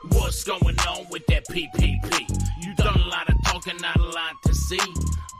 What's going on with that PPP? You done a lot of talking, not a lot to see.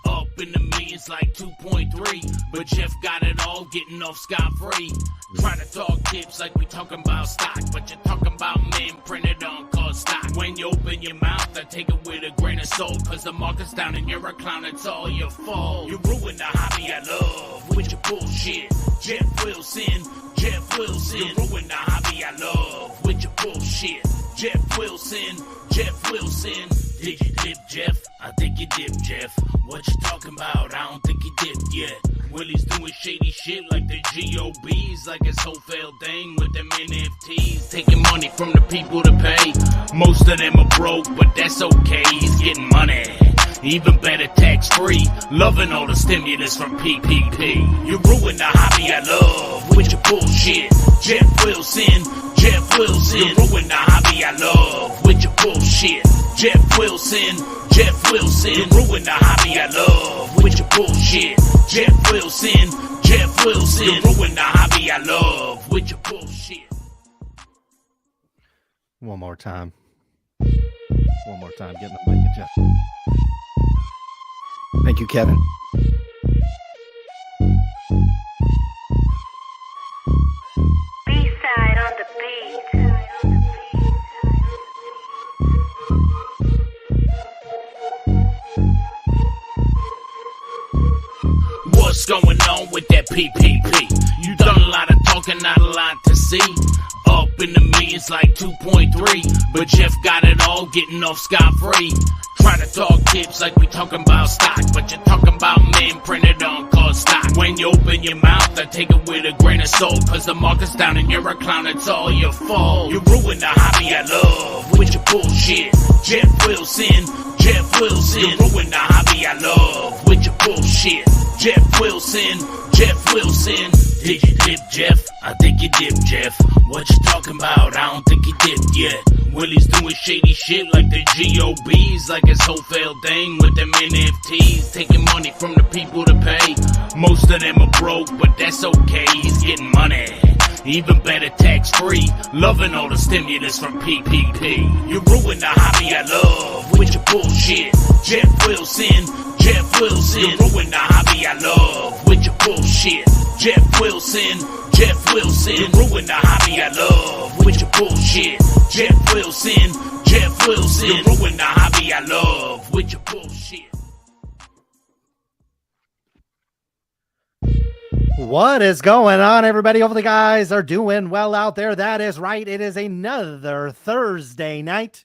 Up in the millions like 2.3, but Jeff got it all, getting off scot-free. Try to talk tips like we talking about stock, but you're talking about men printed on called stock. When you open your mouth, I take it with a grain of salt, cause the market's down and you're a clown, it's all your fault. You ruined the hobby I love with your bullshit. Jeff Wilson, Jeff Wilson. You ruined the hobby I love with your bullshit. Jeff Wilson, Jeff Wilson. Did you dip, Jeff? I think you dipped, Jeff. What you talking about? I don't think you dipped yet. Willie's doing shady shit like the GOBs, like his whole failed thing with them NFTs. Taking money from the people to pay. Most of them are broke, but that's okay. He's getting money. Even better, tax-free. Loving all the stimulus from PPP. You ruined the hobby I love with your bullshit. Jeff Wilson, Jeff Wilson. You ruined the hobby I love with your bullshit. Jeff Wilson, Jeff Wilson. You ruined the hobby I love with your bullshit. Jeff Wilson, Jeff Wilson. You ruined the hobby I love with your bullshit. One more time. One more time. Get in the mic, Jeff. Thank you, Kevin. B-side on the beat. What's going on with that PPP? You done a lot of talking, not a lot to see. Up in the millions like 2.3, but Jeff got it all, getting off scot-free. Try to talk tips like we talking about stock, but you're talking about men printed on called stock. When you open your mouth, I take it with a grain of salt, cause the market's down and you're a clown, it's all your fault. You ruined the hobby I love with your bullshit. Jeff Wilson, Jeff Wilson. You ruined the hobby I love with your bullshit. Jeff Wilson, Jeff Wilson. Did you dip, Jeff? I think you dipped, Jeff. What you talking about? I don't think you dipped yet. Willie's doing shady shit like the GOBs, like his whole failed thing with them NFTs. Taking money from the people to pay. Most of them are broke, but that's okay. He's getting money. Even better, tax-free. Loving all the stimulus from PPP. You ruined the hobby I love with your bullshit. Jeff Wilson, Jeff Wilson. You ruined the hobby I love with your bullshit. Jeff Wilson, Jeff Wilson. You ruined the hobby I love with your bullshit. Jeff Wilson, Jeff Wilson. You ruined the hobby I love with your bullshit. What is going on, everybody? Hopefully, the guys are doing well out there. That is right. It is another Thursday night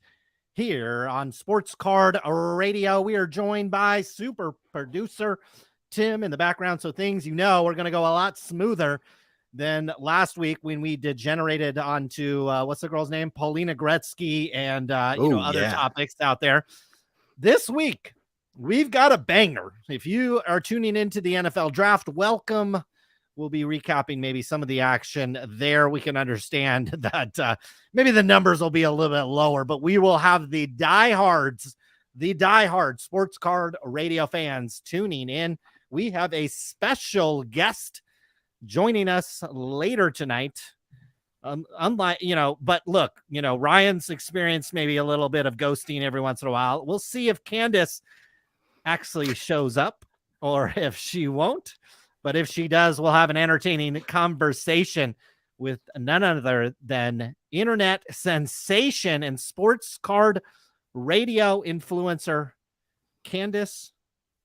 here on Sports Card Radio. We are joined by super producer Tim in the background. So things, we're going to go a lot smoother than last week when we degenerated onto what's the girl's name? Paulina Gretzky and other topics out there. This week, we've got a banger. If you are tuning into the NFL draft, welcome. We'll be recapping maybe some of the action there. We can understand that maybe the numbers will be a little bit lower, but we will have the diehard Sports Card Radio fans tuning in. We have a special guest joining us later tonight. But look, Ryan's experienced maybe a little bit of ghosting every once in a while. We'll see if Candace actually shows up or if she won't. But if she does, we'll have an entertaining conversation with none other than internet sensation and Sports Card Radio influencer Candace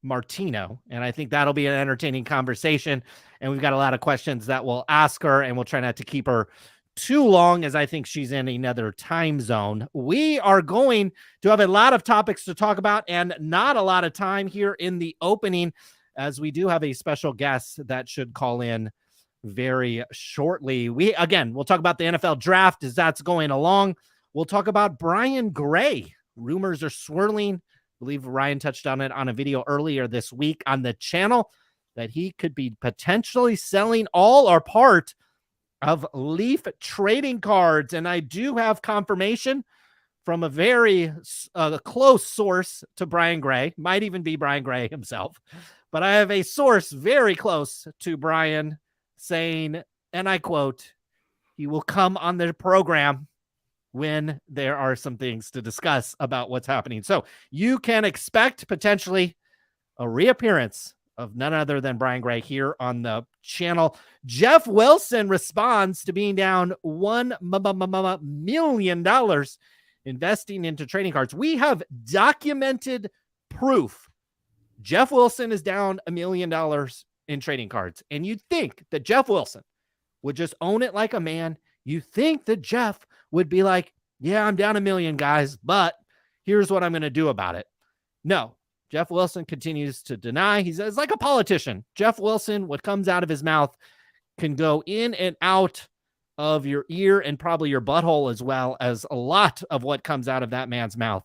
Martino. And I think that'll be an entertaining conversation. And we've got a lot of questions that we'll ask her, and we'll try not to keep her too long, as I think she's in another time zone. We are going to have a lot of topics to talk about and not a lot of time here in the opening, as we do have a special guest that should call in very shortly. We'll talk about the NFL draft as that's going along. We'll talk about Brian Gray. Rumors are swirling. I believe Ryan touched on it on a video earlier this week on the channel that he could be potentially selling all or part of Leaf trading cards. And I do have confirmation from a very close source to Brian Gray, might even be Brian Gray himself, but I have a source very close to Brian saying, and I quote, he will come on the program when there are some things to discuss about what's happening. So you can expect potentially a reappearance of none other than Brian Gray here on the channel. Jeff Wilson responds to being down $1 million investing into trading cards. We have documented proof. Jeff Wilson is down $1 million in trading cards. And you'd think that Jeff Wilson would just own it like a man. You think that Jeff would be like, yeah, I'm down $1 million, guys, but here's what I'm going to do about it. No, Jeff Wilson continues to deny. He's like a politician. Jeff Wilson, what comes out of his mouth can go in and out of your ear and probably your butthole, as well as a lot of what comes out of that man's mouth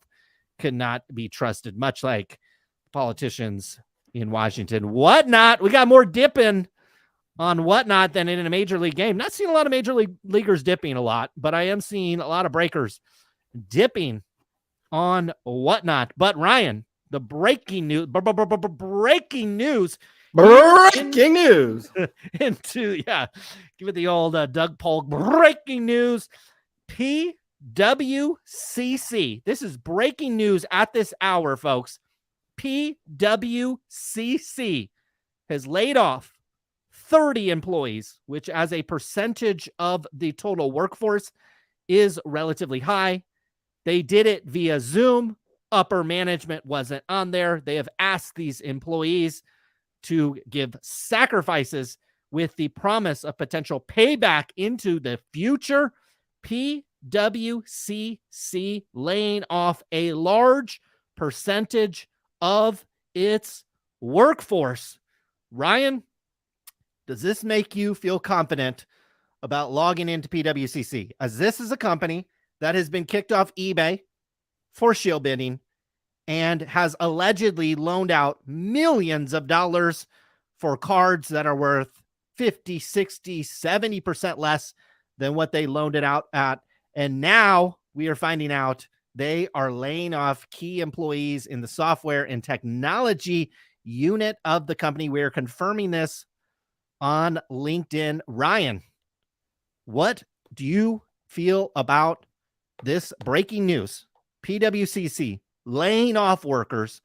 cannot be trusted, much like politicians in Washington. Whatnot, we got more dipping on Whatnot than in a major league game. Not seeing a lot of major leaguers dipping a lot, but I am seeing a lot of breakers dipping on Whatnot. But Ryan, the breaking news, breaking news into, give it the old Doug Polk breaking news. PWCC. This is breaking news at this hour, folks. PWCC has laid off 30 employees, which as a percentage of the total workforce is relatively high. They did it via Zoom. Upper management wasn't on there. They have asked these employees to give sacrifices with the promise of potential payback into the future. PWCC laying off a large percentage of its workforce. Ryan, does this make you feel confident about logging into PWCC? As this is a company that has been kicked off eBay for shill bidding and has allegedly loaned out millions of dollars for cards that are worth 50, 60, 70% less than what they loaned it out at. And now we are finding out they are laying off key employees in the software and technology unit of the company. We are confirming this on LinkedIn. Ryan, what do you feel about this breaking news? PWCC laying off workers,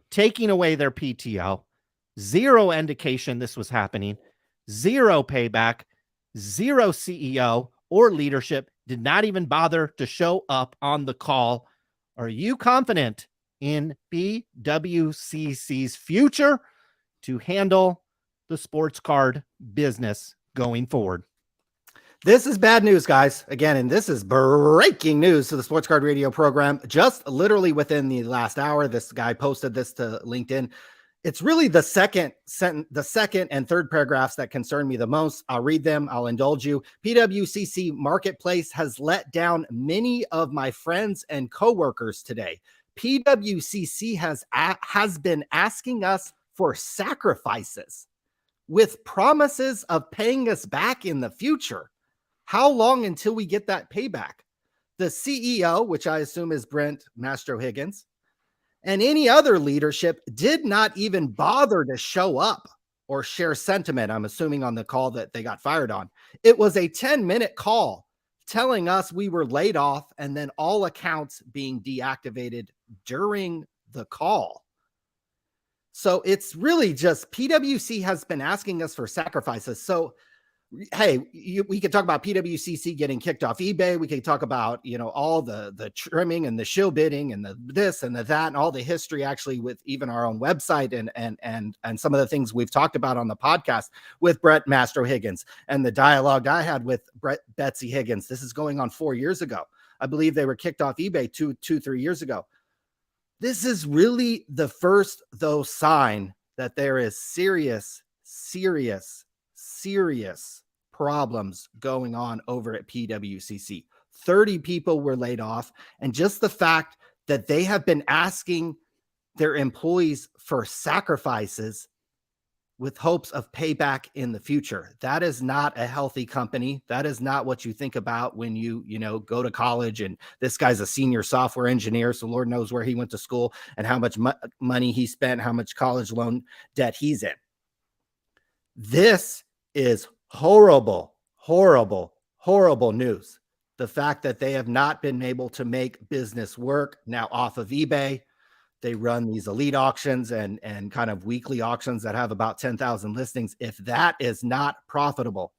taking away their PTO, zero indication this was happening, zero payback, zero CEO or leadership, did not even bother to show up on the call. Are you confident in PWCC's future to handle the sports card business going forward? This is bad news, guys. Again, and this is breaking news to the Sports Card Radio program. Just literally within the last hour, this guy posted this to LinkedIn. It's really the second and third paragraphs that concern me the most. I'll read them. I'll indulge you. PWCC Marketplace has let down many of my friends and coworkers today. PWCC has been asking us for sacrifices with promises of paying us back in the future. How long until we get that payback? The CEO, which I assume is Brent Mastro-Higgins, and any other leadership did not even bother to show up or share sentiment, I'm assuming, on the call that they got fired on. It was a 10-minute call telling us we were laid off and then all accounts being deactivated during the call. So it's really just PWC has been asking us for sacrifices. So hey, we could talk about PWCC getting kicked off eBay. We could talk about, all the trimming and the shill bidding and the this and the that and all the history actually with even our own website and some of the things we've talked about on the podcast with Brett Mastro-Higgins and the dialogue I had with Betsy Higgins. This is going on 4 years ago. I believe they were kicked off eBay 3 years ago. This is really the first, though, sign that there is serious problems going on over at PWCC. 30 people were laid off. And just the fact that they have been asking their employees for sacrifices with hopes of payback in the future. That is not a healthy company. That is not what you think about when you go to college. And this guy's a senior software engineer, so Lord knows where he went to school and how much money he spent, how much college loan debt he's in. This is horrible, horrible, horrible news. The fact that they have not been able to make business work now off of eBay. They run these elite auctions and kind of weekly auctions that have about 10,000 listings. If that is not profitable,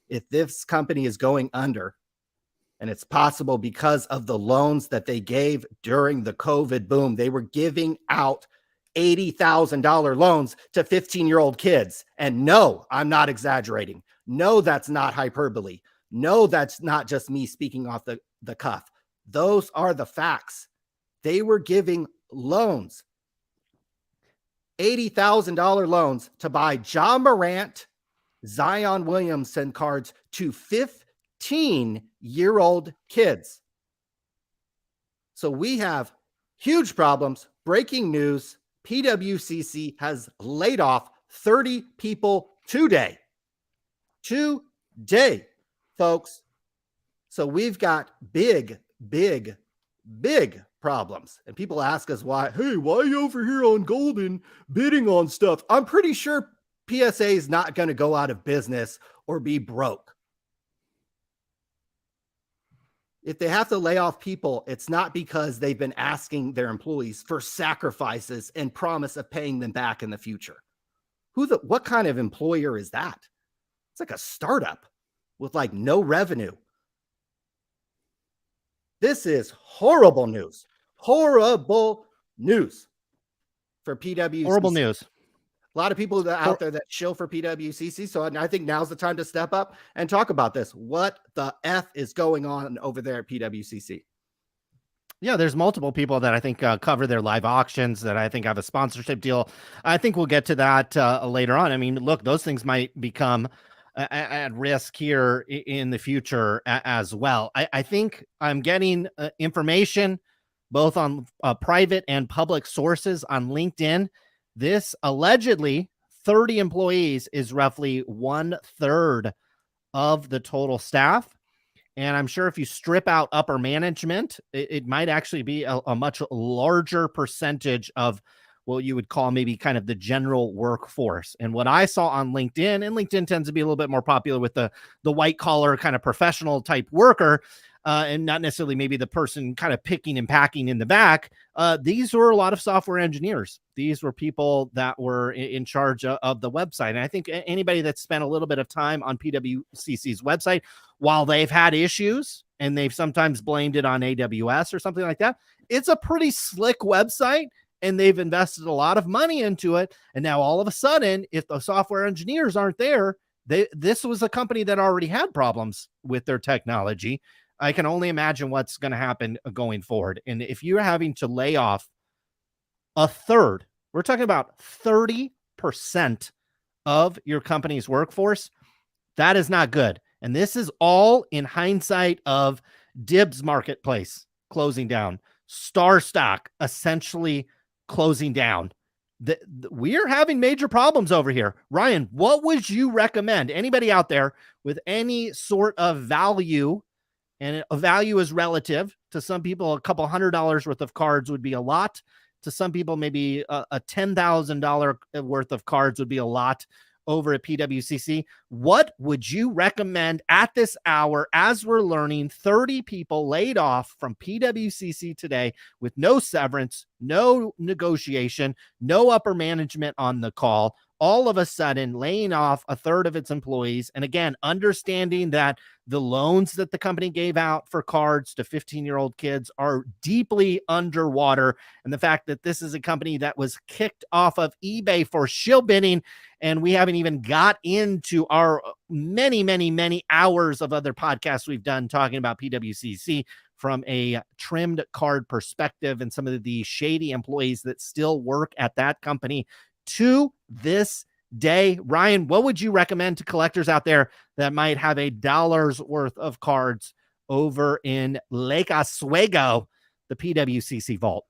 if this company is going under, and it's possible because of the loans that they gave during the COVID boom, they were giving out $80,000 loans to 15-year-old kids. And no, I'm not exaggerating. No, that's not hyperbole. No, that's not just me speaking off the cuff. Those are the facts. They were giving loans, $80,000 loans to buy Ja Morant, Zion Williamson cards to 15-year-old kids. So we have huge problems. Breaking news, PWCC has laid off 30 people today. Today, folks. So we've got big problems. And people ask us why are you over here on Goldin bidding on stuff? I'm pretty sure PSA is not going to go out of business or be broke. If they have to lay off people, it's not because they've been asking their employees for sacrifices and promise of paying them back in the future. What kind of employer is that? It's like a startup with like no revenue. This is horrible news. Horrible news for PWCC. Horrible news. A lot of people out there that shill for PWCC. So I think now's the time to step up and talk about this. What the F is going on over there at PWCC? Yeah, there's multiple people that I think cover their live auctions that I think have a sponsorship deal. I think we'll get to that later on. I mean, look, those things might become at risk here in the future as well. I think I'm getting information both on private and public sources on LinkedIn. This allegedly 30 employees is roughly 1/3 of the total staff. And I'm sure if you strip out upper management, it might actually be a much larger percentage of what you would call maybe kind of the general workforce. And what I saw on LinkedIn, and LinkedIn tends to be a little bit more popular with the white collar kind of professional type worker, and not necessarily maybe the person kind of picking and packing in the back. These were a lot of software engineers. These were people that were in charge of the website. And I think anybody that's spent a little bit of time on PWCC's website, while they've had issues and they've sometimes blamed it on AWS or something like that, it's a pretty slick website and they've invested a lot of money into it. And now all of a sudden, if the software engineers aren't there, this was a company that already had problems with their technology. I can only imagine what's going to happen going forward. And if you're having to lay off a third, we're talking about 30% of your company's workforce, that is not good. And this is all in hindsight of Dibs Marketplace closing down, Star Stock essentially closing down. We're having major problems over here. Ryan, what would you recommend? Anybody out there with any sort of value? And a value is relative. To some people, a couple $100 worth of cards would be a lot. To some people, maybe a $10,000 worth of cards would be a lot over at PWCC. What would you recommend at this hour as we're learning 30 people laid off from PWCC today with no severance, no negotiation, no upper management on the call, all of a sudden laying off a third of its employees? And again, understanding that the loans that the company gave out for cards to 15-year-old kids are deeply underwater. And the fact that this is a company that was kicked off of eBay for shill bidding, and we haven't even got into our many hours of other podcasts we've done talking about PWCC from a trimmed card perspective and some of the shady employees that still work at that company to this day. Ryan, what would you recommend to collectors out there that might have $1 worth of cards over in Lake Oswego, the PWCC vault?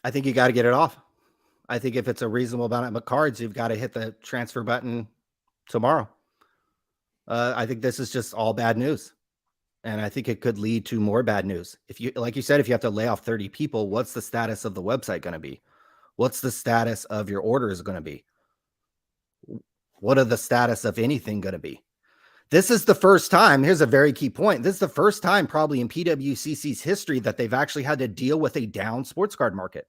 I think you got to get it off. I think if it's a reasonable amount of cards, you've got to hit the transfer button tomorrow. I think this is just all bad news. And I think it could lead to more bad news. If you, like you said, if you have to lay off 30 people, what's the status of the website going to be? What's the status of your orders going to be? What are the status of anything going to be? This is the first time. Here's a very key point. This is the first time probably in PWCC's history that they've actually had to deal with a down sports card market.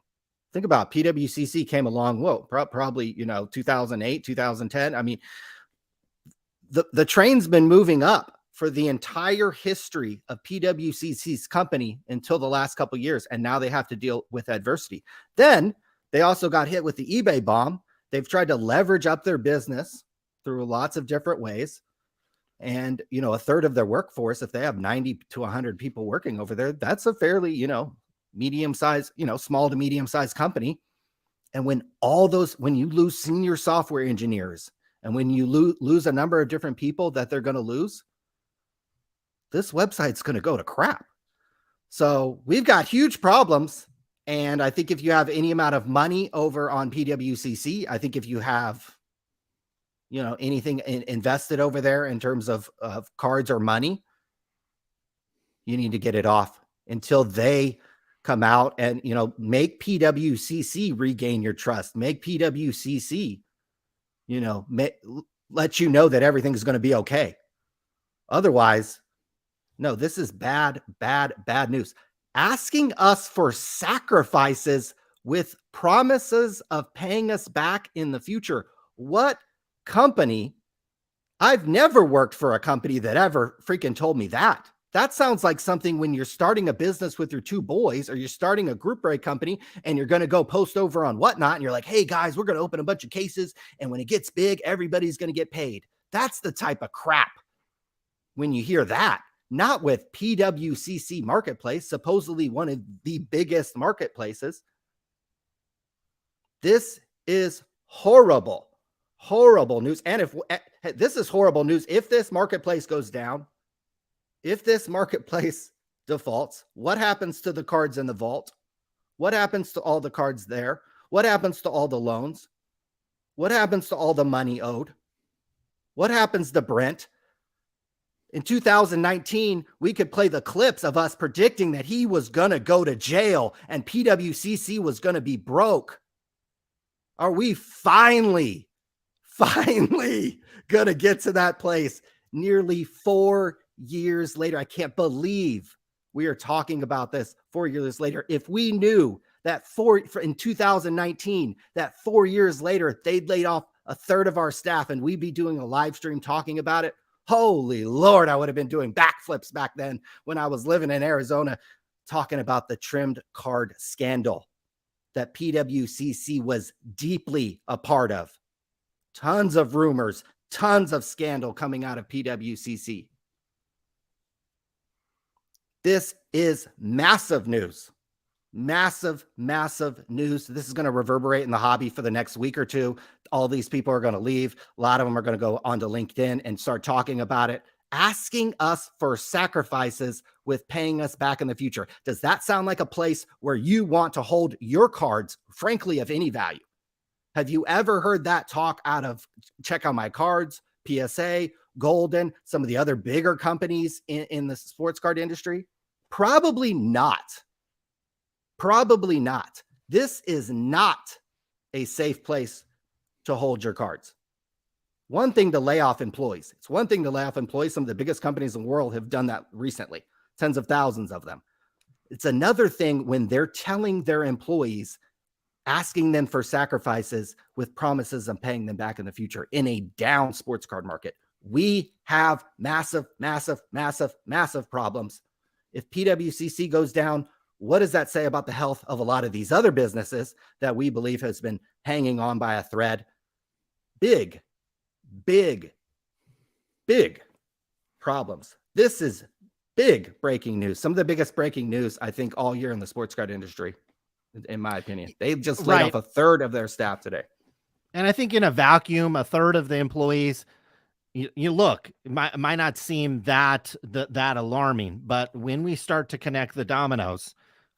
Think about it. PWCC came along, probably, 2008, 2010. I mean, the train's been moving up for the entire history of PWCC's company until the last couple of years. And now they have to deal with adversity. Then they also got hit with the eBay bomb. They've tried to leverage up their business through lots of different ways. And, a third of their workforce, if they have 90 to 100 people working over there, that's a fairly, medium-sized, small to medium-sized company. And when you lose senior software engineers and when you lose a number of different people that they're going to lose, this website's going to go to crap. So we've got huge problems. And I think if you have any amount of money over on PWCC, I think if you have, anything invested over there in terms of cards or money, you need to get it off until they come out and, make PWCC regain your trust. Make PWCC, let you know that everything's going to be okay. Otherwise, no, this is bad, bad, bad news. Asking us for sacrifices with promises of paying us back in the future. What company? I've never worked for a company that ever freaking told me that. That sounds like something when you're starting a business with your two boys or you're starting a group rate company and you're going to go post over on Whatnot and you're like, hey guys, we're going to open a bunch of cases. And when it gets big, everybody's going to get paid. That's the type of crap when you hear that. Not with PWCC Marketplace, supposedly one of the biggest marketplaces. This is horrible, horrible news. And if this is horrible news, if this marketplace goes down, if this marketplace defaults, what happens to the cards in the vault? What happens to all the cards there? What happens to all the loans? What happens to all the money owed? What happens to Brent? In 2019, we could play the clips of us predicting that he was going to go to jail and PWCC was going to be broke. Are we finally going to get to that place nearly 4 years later? I can't believe we are talking about this 4 years later. If we knew that in 2019, that 4 years later, they'd laid off a third of our staff and we'd be doing a live stream talking about it, holy Lord, I would have been doing backflips back then when I was living in Arizona talking about the trimmed card scandal that PWCC was deeply a part of. Tons of rumors, tons of scandal coming out of PWCC. This is massive news. Massive, massive news. This is going to reverberate in the hobby for the next week or two. All these people are going to leave. A lot of them are going to go onto LinkedIn and start talking about it, asking us for sacrifices with paying us back in the future. Does that sound like a place where you want to hold your cards, frankly, of any value? Have you ever heard that talk out of Check Out My Cards, PSA, Goldin, some of the other bigger companies in the sports card industry? Probably not. Probably not. This is not a safe place to hold your cards. One thing to lay off employees. It's one thing to lay off employees. Some of the biggest companies in the world have done that recently, tens of thousands of them. It's another thing when they're telling their employees, asking them for sacrifices with promises of paying them back in the future in a down sports card market. We have massive, massive, massive, massive problems. If PWCC goes down, what does that say about the health of a lot of these other businesses that we believe has been hanging on by a thread? Big, big, big problems. This is big breaking news. Some of the biggest breaking news, I think, all year in the sports card industry, in my opinion. They've just laid off a third of their staff today. And I think in a vacuum, a third of the employees, you look, it might not seem that alarming, but when we start to connect the dominoes,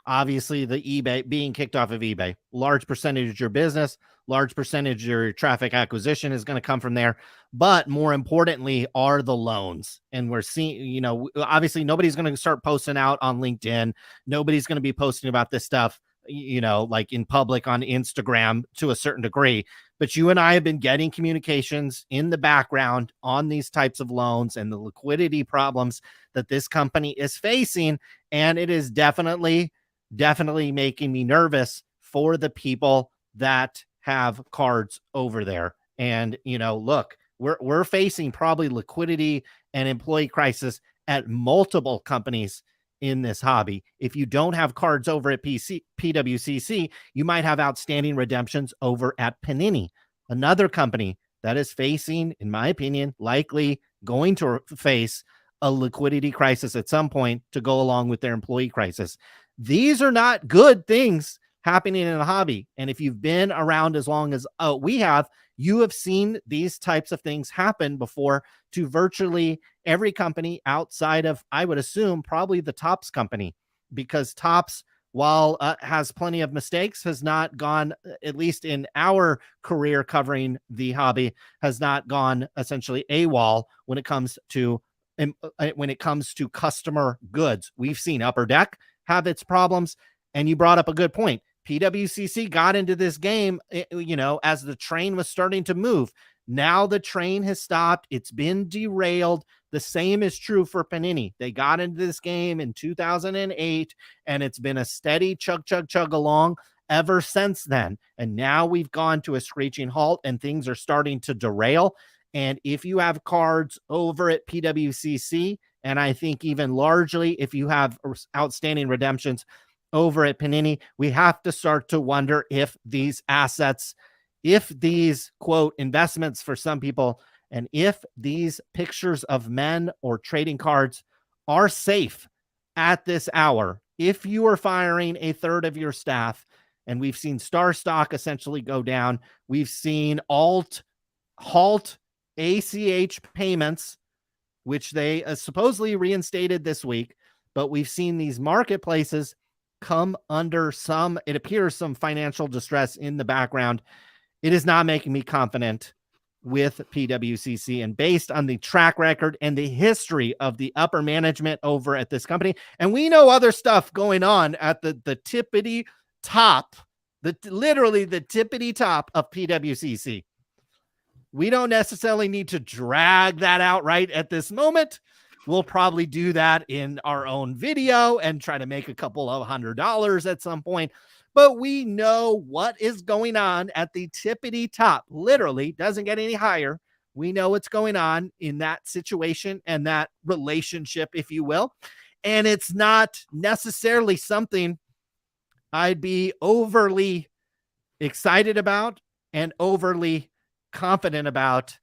Obviously, the eBay being kicked off of eBay, large percentage of your business, large percentage of your traffic acquisition is going to come from there. But more importantly, are the loans. And we're seeing, obviously nobody's going to start posting out on LinkedIn. Nobody's going to be posting about this stuff, like in public on Instagram to a certain degree. But you and I have been getting communications in the background on these types of loans and the liquidity problems that this company is facing. And it is definitely making me nervous for the people that have cards over there. And, look, we're facing probably liquidity and employee crisis at multiple companies in this hobby. If you don't have cards over at PWCC, you might have outstanding redemptions over at Panini, another company that is facing, in my opinion, likely going to face a liquidity crisis at some point to go along with their employee crisis. These are not good things happening in a hobby. And if you've been around as long as we have, you have seen these types of things happen before to virtually every company outside of, I would assume, probably the Topps company, because Topps, while has plenty of mistakes, has not gone, at least in our career covering the hobby, has not gone essentially AWOL when it comes to customer goods. We've seen Upper Deck have its problems. And you brought up a good point. PWCC got into this game, as the train was starting to move. Now the train has stopped. It's been derailed. The same is true for Panini. They got into this game in 2008, and it's been a steady chug along ever since then. And now we've gone to a screeching halt, and things are starting to derail. And if you have cards over at PWCC, and I think even largely if you have outstanding redemptions over at Panini, we have to start to wonder if these assets, if these, quote, investments for some people, and if these pictures of men or trading cards are safe at this hour. If you are firing a third of your staff, and we've seen Star Stock essentially go down, we've seen halt ACH payments, which they supposedly reinstated this week, but we've seen these marketplaces come under it appears some financial distress in the background. It is not making me confident with PWCC, and based on the track record and the history of the upper management over at this company. And we know other stuff going on at the tippity top, literally the tippity top of PWCC. We don't necessarily need to drag that out right at this moment. We'll probably do that in our own video and try to make a couple of $100 at some point. But we know what is going on at the tippity top. Literally doesn't get any higher. We know what's going on in that situation and that relationship, if you will. And it's not necessarily something I'd be overly excited about and overly confident about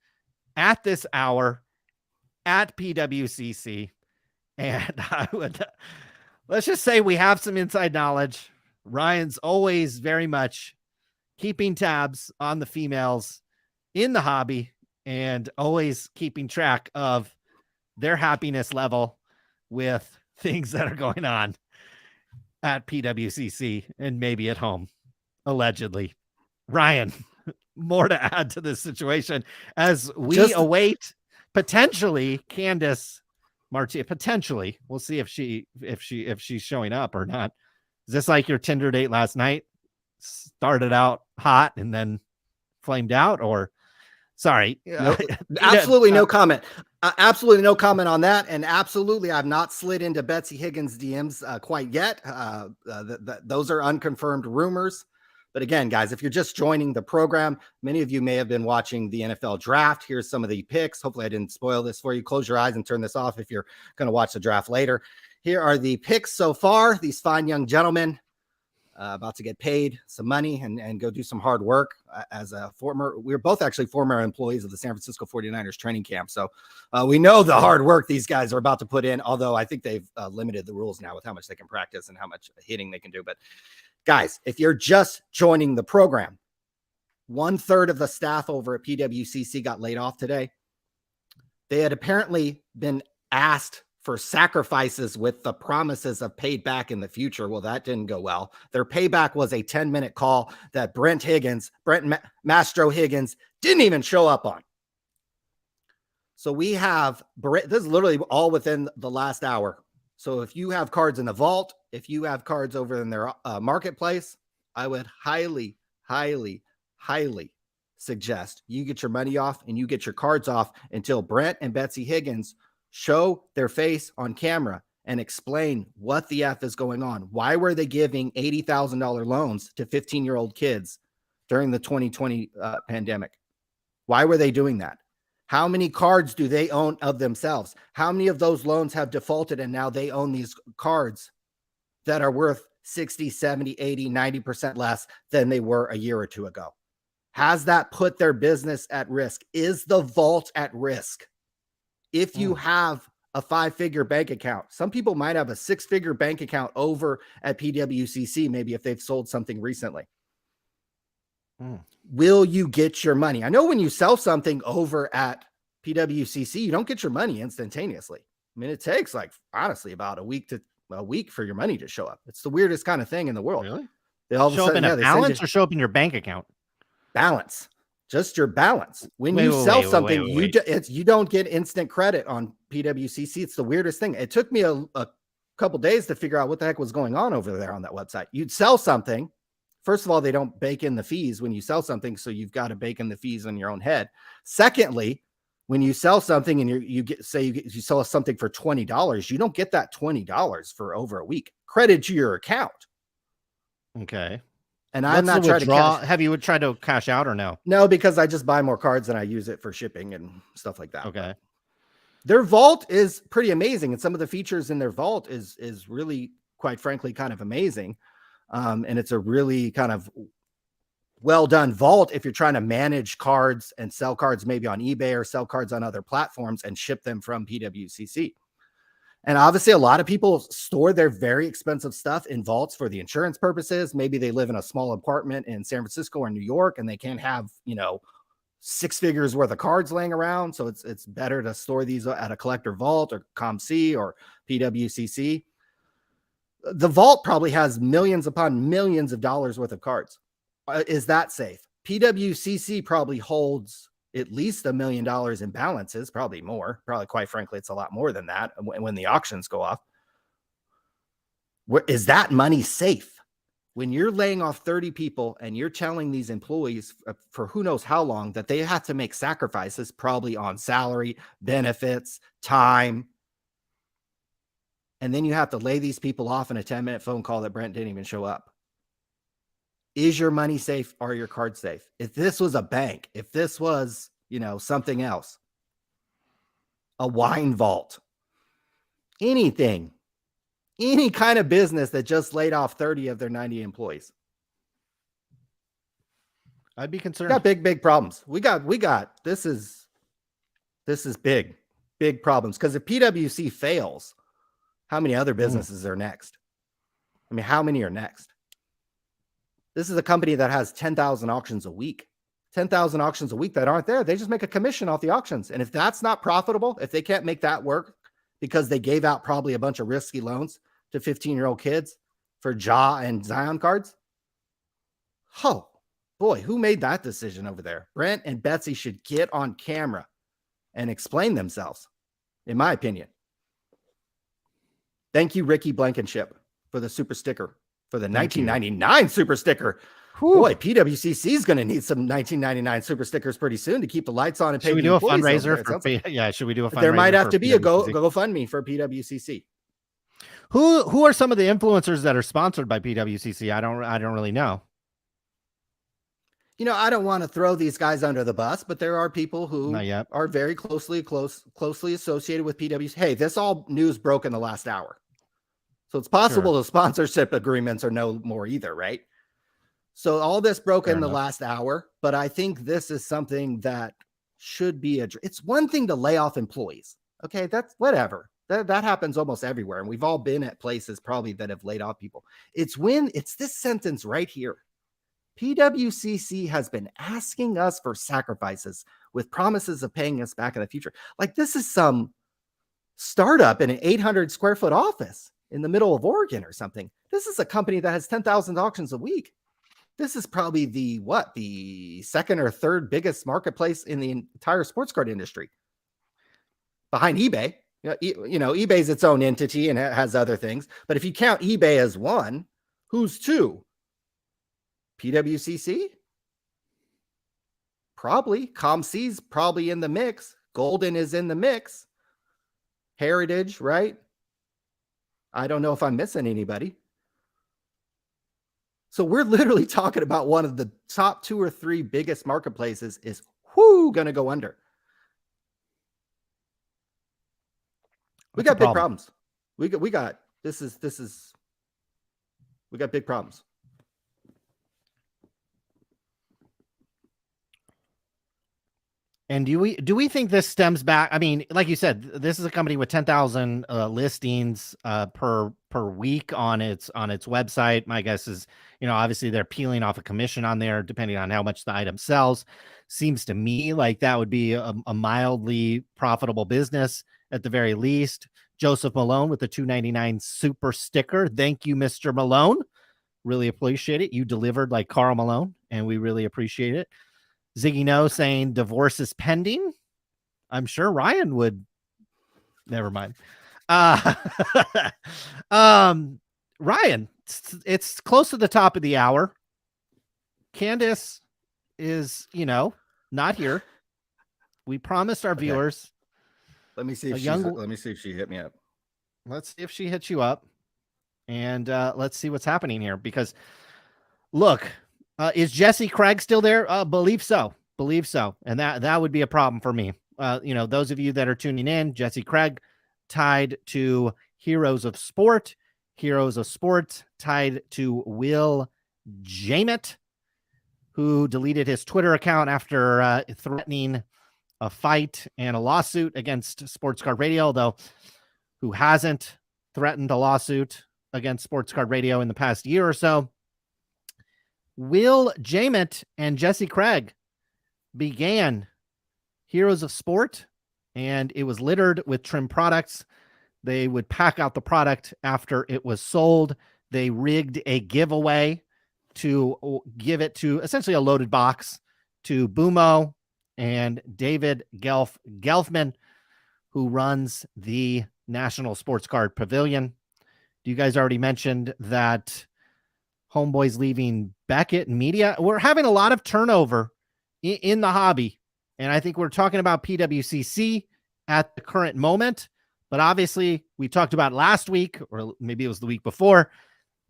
at this hour at PWCC. And I would, let's just say we have some inside knowledge. Ryan's always very much keeping tabs on the females in the hobby and always keeping track of their happiness level with things that are going on at PWCC and maybe at home, allegedly. Ryan, more to add to this situation as we await potentially Candace Martino. Potentially, we'll see if she's showing up or not. Is this like your Tinder date last night? Started out hot and then flamed out, or sorry? Absolutely no comment. Absolutely no comment on that. And absolutely, I've not slid into Betsy Higgins' DMs quite yet. Those are unconfirmed rumors. But again, guys, if you're just joining the program, many of you may have been watching the NFL draft. Here's some of the picks. Hopefully I didn't spoil this for you. Close your eyes and turn this off if you're going to watch the draft later. Here are the picks so far. These fine young gentlemen about to get paid some money and go do some hard work. We're both actually former employees of the San Francisco 49ers training camp. So we know the hard work these guys are about to put in, although I think they've limited the rules now with how much they can practice and how much hitting they can do. But guys, if you're just joining the program, 1/3 of the staff over at PWCC got laid off today. They had apparently been asked for sacrifices with the promises of paid back in the future. Well, that didn't go well. Their payback was a 10-minute call that Brent Mastro Higgins didn't even show up on. So we have, this is literally all within the last hour. So if you have cards in the vault, if you have cards over in their marketplace, I would highly, highly, highly suggest you get your money off and you get your cards off until Brent and Betsy Higgins show their face on camera and explain what the F is going on. Why were they giving $80,000 loans to 15-year-old kids during the 2020 pandemic? Why were they doing that? How many cards do they own of themselves? How many of those loans have defaulted and now they own these cards that are worth 60, 70, 80, 90% less than they were a year or two ago? Has that put their business at risk? Is the vault at risk? If you have a 5-figure bank account, some people might have a 6-figure bank account over at PWCC, maybe if they've sold something recently. Will you get your money? I know when you sell something over at PWCC, you don't get your money instantaneously. I mean, it takes honestly about a week for your money to show up. It's the weirdest kind of thing in the world. Really? They all show up in a balance or show up in your bank account? Balance. Just your balance. When you sell something, you don't get instant credit on PWCC. It's the weirdest thing. It took me a couple days to figure out what the heck was going on over there on that website. You'd sell something. First of all, they don't bake in the fees when you sell something, so you've got to bake in the fees in your own head. Secondly, when you sell something and you sell something for $20, you don't get that $20 for over a week. Credit to your account. Okay. And I'm not trying to cash. Have you tried to cash out or no? No, because I just buy more cards and I use it for shipping and stuff like that. Okay. Their vault is pretty amazing, and some of the features in their vault is really, quite frankly, kind of amazing. And it's a really kind of well done vault if you're trying to manage cards and sell cards maybe on eBay or sell cards on other platforms and ship them from PWCC. And obviously, a lot of people store their very expensive stuff in vaults for the insurance purposes. Maybe they live in a small apartment in San Francisco or New York, and they can't have, 6 figures worth of cards laying around. So it's better to store these at a collector vault or ComC or PWCC. The vault probably has millions upon millions of dollars worth of cards. Is that safe? PWCC probably holds at least $1 million in balances, probably more. Probably, quite frankly, it's a lot more than that when the auctions go off. Is that money safe? When you're laying off 30 people and you're telling these employees for who knows how long that they have to make sacrifices, probably on salary, benefits, time, and then you have to lay these people off in a 10-minute phone call that Brent didn't even show up. Is your money safe? Are your cards safe? If this was a bank, if this was, something else, a wine vault, anything, any kind of business that just laid off 30 of their 90 employees, I'd be concerned. We got big problems. We got, this is big problems. Because if PWC fails, how many other businesses are next? I mean, how many are next? This is a company that has 10,000 auctions a week. 10,000 auctions a week that aren't there. They just make a commission off the auctions. And if that's not profitable, if they can't make that work because they gave out probably a bunch of risky loans to 15-year-old kids for Ja and Zion cards. Oh, boy, who made that decision over there? Brent and Betsy should get on camera and explain themselves, in my opinion. Thank you, Ricky Blankenship, for the super sticker, for the 1999 super sticker. Whew. Boy, PWCC is going to need some 1999 super stickers pretty soon to keep the lights on and pay. Should we do a fundraiser for? Yeah, should we do a fundraiser? There might have to be a GoFundMe for PWCC. Who are some of the influencers that are sponsored by PWCC? I don't really know. I don't want to throw these guys under the bus, but there are people who are very closely associated with PWCC. Hey, this all news broke in the last hour. So it's possible the sponsorship agreements are no more either, right? So all this broke in the last hour, but I think this is something that should be it's one thing to lay off employees. Okay, that's whatever. That happens almost everywhere. And we've all been at places probably that have laid off people. It's this sentence right here. PWCC has been asking us for sacrifices with promises of paying us back in the future. Like, this is some startup in an 800 square foot office in the middle of Oregon or something. This is a company that has 10,000 auctions a week. This is probably the second or third biggest marketplace in the entire sports card industry, behind eBay. eBay's its own entity and has other things. But if you count eBay as one, who's two? PWCC? Probably. ComC's probably in the mix. Goldin is in the mix. Heritage, right? I don't know if I'm missing anybody. So we're literally talking about one of the top 2 or 3 biggest marketplaces is going to go under. We got big problems. We got big problems. And do we think this stems back? I mean, like you said, this is a company with 10,000 listings per week on its website. My guess is, obviously they're peeling off a commission on there depending on how much the item sells. Seems to me like that would be a mildly profitable business at the very least. Joseph Malone with the $2.99 super sticker. Thank you, Mr. Malone. Really appreciate it. You delivered like Karl Malone, and we really appreciate it. Ziggy No saying divorce is pending. I'm sure Ryan would. Never mind. Ryan, it's close to the top of the hour. Candace is, not here. We promised our viewers. Let me see if she hit me up. Let's see if she hits you up, and let's see what's happening here. Because look, is Jesse Craig still there? Believe so. And that would be a problem for me. Those of you that are tuning in, Jesse Craig tied to Heroes of Sport. Heroes of Sport tied to Will Jamett, who deleted his Twitter account after threatening a fight and a lawsuit against Sports Card Radio, though who hasn't threatened a lawsuit against Sports Card Radio in the past year or so. Will Jamett and Jesse Craig began Heroes of Sport, and it was littered with trim products. They would pack out the product after it was sold. They rigged a giveaway to give it to essentially a loaded box to Boomo and David Gelfman, who runs the National Sports Card Pavilion. You guys already mentioned that Homeboy's leaving Beckett and media. We're having a lot of turnover in the hobby. And I think we're talking about PWCC at the current moment. But obviously, we talked about last week, or maybe it was the week before,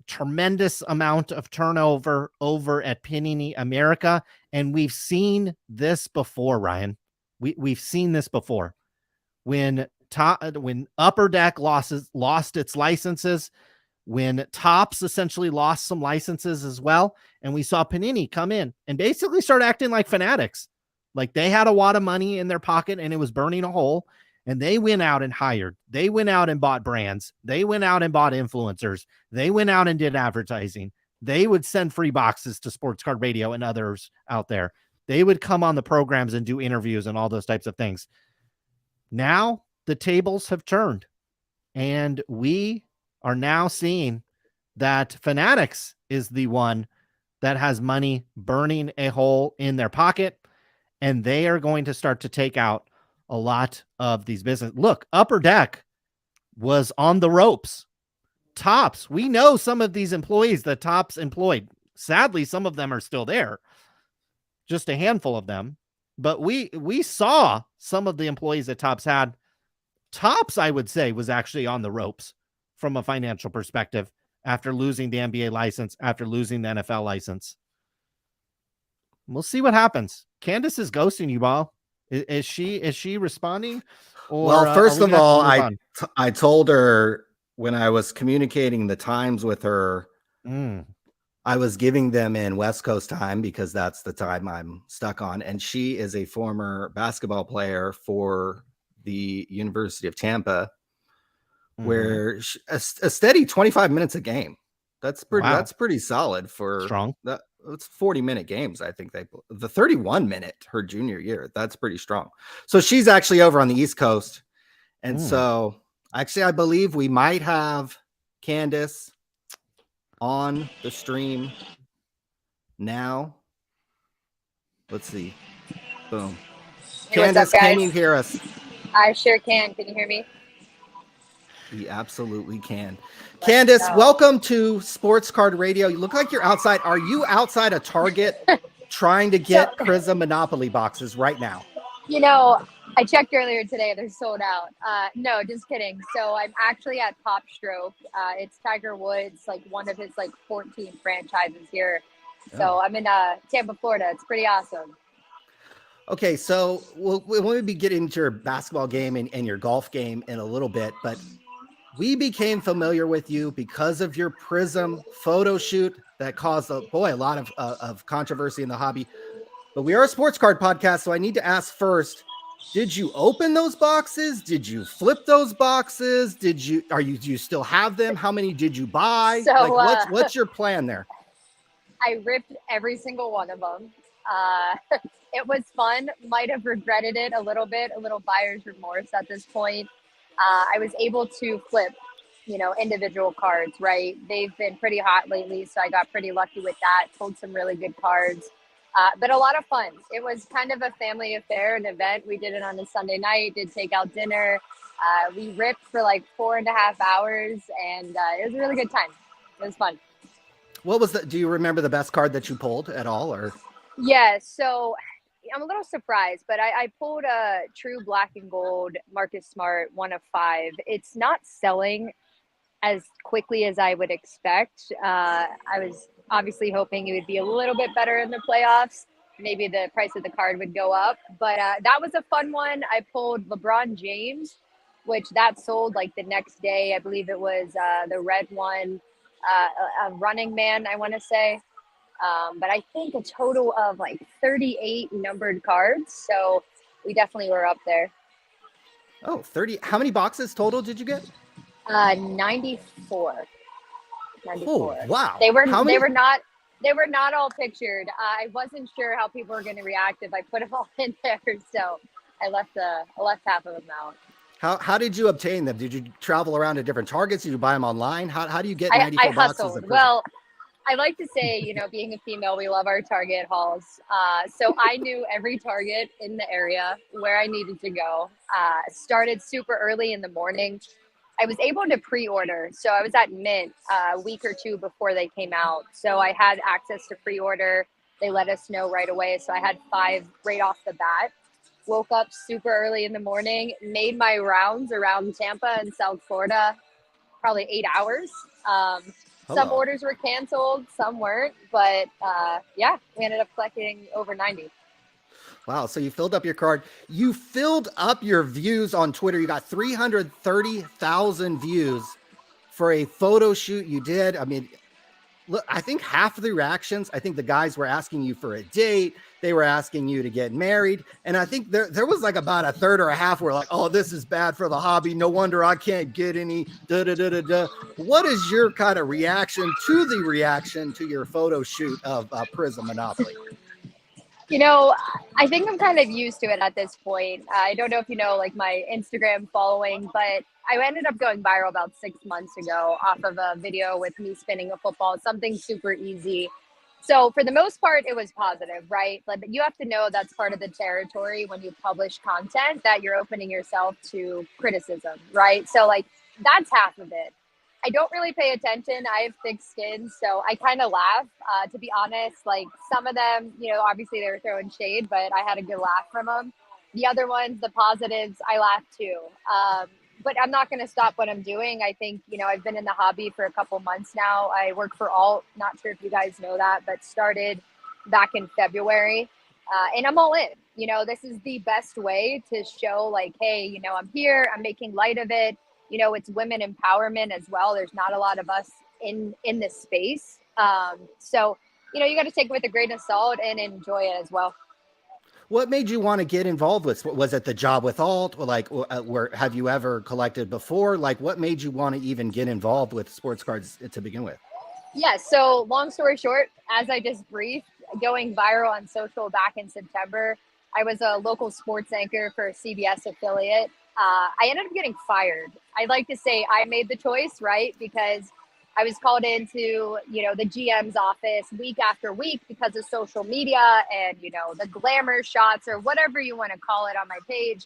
tremendous amount of turnover over at Panini America. And we've seen this before, Ryan. We've seen this before. When Upper Deck lost its licenses, when Topps essentially lost some licenses as well, and we saw Panini come in and basically start acting like fanatics. Like they had a wad of money in their pocket and it was burning a hole, and they went out and hired. They went out and bought brands. They went out and bought influencers. They went out and did advertising. They would send free boxes to Sports Card Radio and others out there. They would come on the programs and do interviews and all those types of things. Now the tables have turned, and we are now seeing that Fanatics is the one that has money burning a hole in their pocket, and they are going to start to take out a lot of these businesses. Look, Upper Deck was on the ropes. Topps, we know some of these employees that Topps employed. Sadly, some of them are still there, just a handful of them. But we saw some of the employees that Topps had. Topps, I would say, was actually on the ropes from a financial perspective after losing the NBA license, after losing the NFL license. We'll see what happens. Candace is ghosting you, Ball. Is she responding? Or, well, first of all, I told her when I was communicating the times with her, I was giving them in West Coast time because that's the time I'm stuck on. And she is a former basketball player for the University of Tampa, where a steady 25 minutes a game. That's pretty. Wow. That's pretty solid for strong. It's 40-minute games. I think the 31-minute her junior year. That's pretty strong. So she's actually over on the East Coast, and so Actually, I believe we might have Candace on the stream now. Let's see. Boom. Hey, what's Candace, up, can guys? you hear us? I sure can. Can you hear me? We absolutely can. Candace, go. welcome to Sports Card Radio. You look like you're outside. Are you outside a Target trying to get Prism Monopoly boxes right now? You know, I checked earlier today. They're sold out. No, just kidding. So I'm actually at Pop Stroke. It's Tiger Woods, like one of his 14 franchises here. So I'm in Tampa, Florida. It's pretty awesome. Okay, so we'll be getting into your basketball game and your golf game in a little bit, but we became familiar with you because of your Prism photo shoot that caused a lot of controversy in the hobby. But we are a sports card podcast, so I need to ask first: did you open those boxes? Did you flip those boxes? Do you still have them? How many did you buy? So, what's your plan there? I ripped every single one of them. It was fun. Might have regretted it a little bit, a little buyer's remorse at this point. I was able to flip, individual cards, right? They've been pretty hot lately, so I got pretty lucky with that. Pulled some really good cards, but a lot of fun. It was kind of a family affair, an event. We did it on a Sunday night, did takeout dinner. We ripped for 4.5 hours, and it was a really good time. It was fun. What was do you remember the best card that you pulled at all, or? Yeah, so I'm a little surprised, but I pulled a true black and gold Marcus Smart 1 of 5. It's not selling as quickly as I would expect. I was obviously hoping it would be a little bit better in the playoffs. Maybe the price of the card would go up, but that was a fun one. I pulled LeBron James, which that sold the next day. I believe it was the red one, a running man, I want to say. But I think a total of 38 numbered cards. So we definitely were up there. Oh, 30. How many boxes total did you get? 94. Oh, wow. They were not all pictured. I wasn't sure how people were going to react if I put them all in there. So I left half of them out. How did you obtain them? Did you travel around to different Targets? Did you buy them online? How do you get 94 I boxes? hustled. Well, I like to say, being a female, we love our Target hauls. So I knew every Target in the area where I needed to go. Started super early in the morning. I was able to pre-order. So I was at Mint a week or two before they came out. So I had access to pre-order. They let us know right away. So I had 5 right off the bat. Woke up super early in the morning, made my rounds around Tampa and South Florida, probably 8 hours. Some orders were canceled, some weren't, but we ended up collecting over 90. Wow. So you filled up your card. You filled up your views on Twitter. You got 330,000 views for a photo shoot you did. I mean, look, I think half of the reactions, I think the guys were asking you for a date. They were asking you to get married. And I think there was about a third or a half were like, oh, this is bad for the hobby. No wonder I can't get any. What is your kind of reaction to your photo shoot of Prism Monopoly? I think I'm kind of used to it at this point. I don't know if you know, my Instagram following, but I ended up going viral about 6 months ago off of a video with me spinning a football, something super easy. So for the most part, it was positive, right? But you have to know that's part of the territory when you publish content, that you're opening yourself to criticism, right? So that's half of it. I don't really pay attention. I have thick skin, so I kind of laugh. To be honest, some of them, obviously they were throwing shade, but I had a good laugh from them. The other ones, the positives, I laughed too. But I'm not going to stop what I'm doing. I think, I've been in the hobby for a couple months now. I work for Alt. Not sure if you guys know that, but started back in February. And I'm all in. This is the best way to show hey, I'm here. I'm making light of it. It's women empowerment as well. There's not a lot of us in this space. So, you got to take it with a grain of salt and enjoy it as well. What made you want to get involved with? Was it the job with Alt? Where have you ever collected before? What made you want to even get involved with sports cards to begin with? Yeah. So long story short, as I just briefed, going viral on social back in September, I was a local sports anchor for a CBS affiliate. I ended up getting fired. I like to say I made the choice, right? Because I was called into, the GM's office week after week because of social media and, the glamour shots or whatever you want to call it on my page.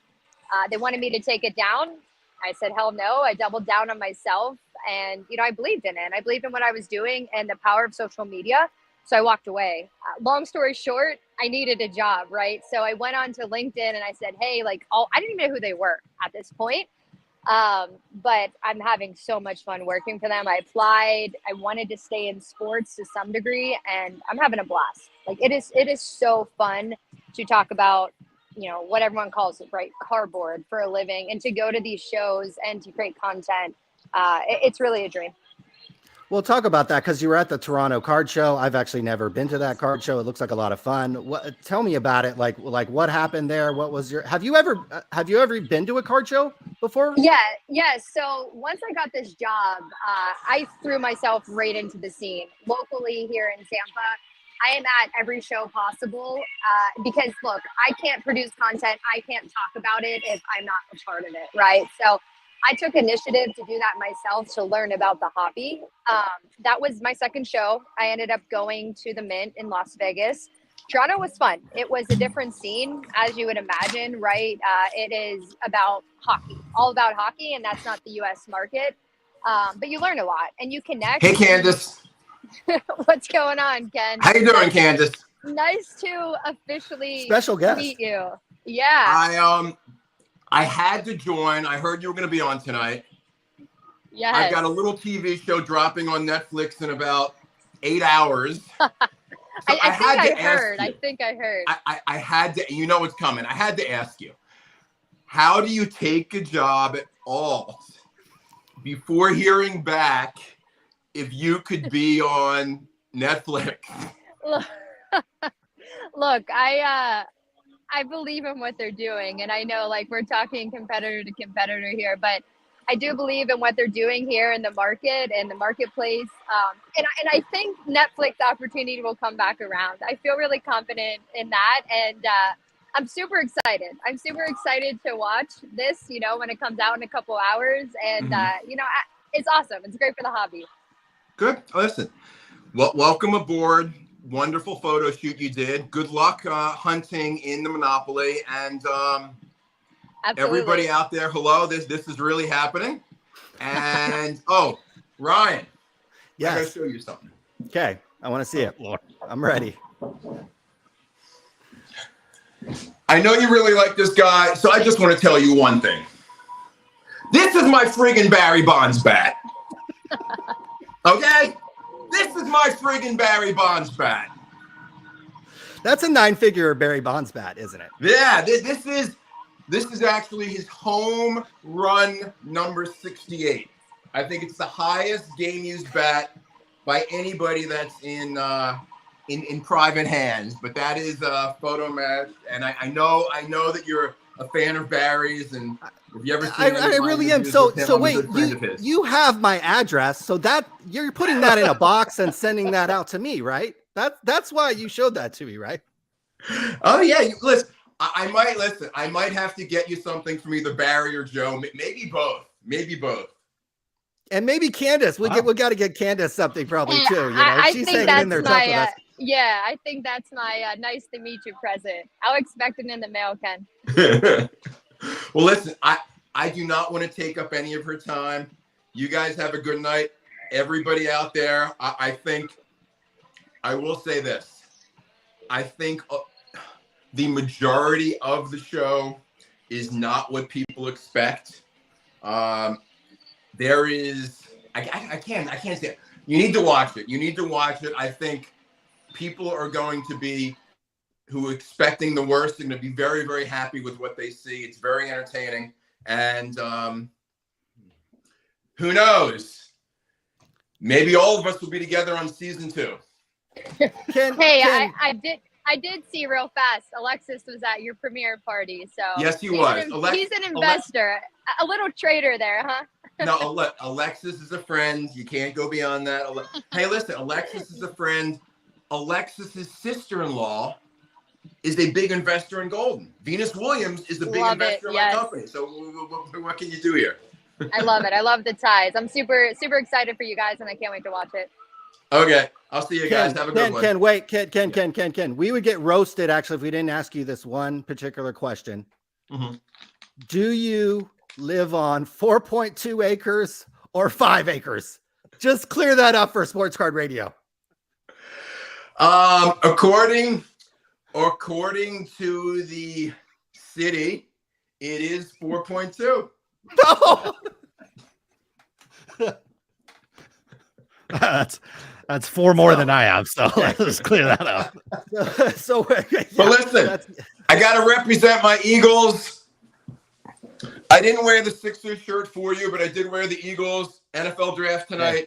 They wanted me to take it down. I said, hell no. I doubled down on myself. And, I believed in it. I believed in what I was doing and the power of social media. So I walked away. Long story short, I needed a job, right? So I went on to LinkedIn and I said, hey, I didn't even know who they were at this point. But I'm having so much fun working for them. I applied. I wanted to stay in sports to some degree, and I'm having a blast. It is so fun to talk about, what everyone calls it, right? Cardboard for a living, and to go to these shows and to create content. It's really a dream. We'll talk about that because you were at the Toronto Card Show. I've actually never been to that card show. It looks like a lot of fun. Tell me about it. Like what happened there? What was have you ever been to a card show before? Yeah. So once I got this job, I threw myself right into the scene locally here in Tampa. I am at every show possible because look, I can't produce content. I can't talk about it if I'm not a part of it. Right. So I took initiative to do that myself to learn about the hobby. That was my second show. I ended up going to the Mint in Las Vegas. Toronto was fun. It was a different scene, as you would imagine, right? It is about hockey, all about hockey, and that's not the U.S. market. But you learn a lot, and you connect. Hey, Candace. What's going on, Ken? How you doing, Candace? Nice to officially Special guest. meet you. Yeah. I had to join. I heard you were going to be on tonight. Yes. I've got a little TV show dropping on Netflix in about 8 hours. So I think I heard. I had to, you know what's coming. I had to ask you, how do you take a job at all before hearing back if you could be on Netflix? Look, I believe in what they're doing. And I know we're talking competitor to competitor here, but I do believe in what they're doing here in the market and the marketplace. And I think Netflix opportunity will come back around. I feel really confident in that. And I'm super excited. I'm super excited to watch this, when it comes out in a couple hours. And, it's awesome. It's great for the hobby. Good. Listen, welcome aboard. Wonderful photo shoot you did. Good luck hunting in the Monopoly. And everybody out there, hello, this is really happening. And Ryan, yes. I gotta show you something. Okay, I want to see it. I'm ready. I know you really like this guy, so I just want to tell you one thing. This is my friggin' Barry Bonds bat. Okay? This is my friggin' Barry Bonds bat. That's a 9-figure Barry Bonds bat, isn't it? Yeah, this is actually his home run number 68. I think it's the highest game used bat by anybody that's in private hands. But that is a photo match, and I know that you're a fan of Barry's, and if you ever seen I really am. So wait, you have my address, so that you're putting that in a box and sending that out to me, right? That's why you showed that to me, right? Oh yeah, listen. I might have to get you something from either Barry or Joe. Maybe both. And maybe Candace. We got to get Candace something probably too. She's hanging in there tough with us. Yeah, I think that's my nice to meet you present. I'll expect it in the mail, Ken. Well, listen, I do not want to take up any of her time. You guys have a good night. Everybody out there, I think I will say this. I think the majority of the show is not what people expect. There is, I can't say it. You need to watch it. I think people are going to be, who are expecting the worst, are going to be very, very happy with what they see. It's very entertaining. And who knows? Maybe all of us will be together on season 2. I did see real fast. Alexis was at your premiere party, so yes, he was. He's an investor, a little trader there, huh? No, Alexis is a friend. You can't go beyond that. Hey, listen, Alexis is a friend. Alexis's sister-in-law is a big investor in Goldin. Venus Williams is a big Love investor it, in yes. my company. So what can you do here? I love it. I love the ties. I'm super excited for you guys, and I can't wait to watch it. Okay. I'll see you guys. Have a good one. Ken, we would get roasted actually if we didn't ask you this one particular question. Mhm. Do you live on 4.2 acres or 5 acres? Just clear that up for Sports Card Radio. According to the city, it is 4.2. No. That's 4 more than I have. So let's clear that up. But listen, I got to represent my Eagles. I didn't wear the Sixers shirt for you, but I did wear the Eagles NFL draft tonight. Yeah.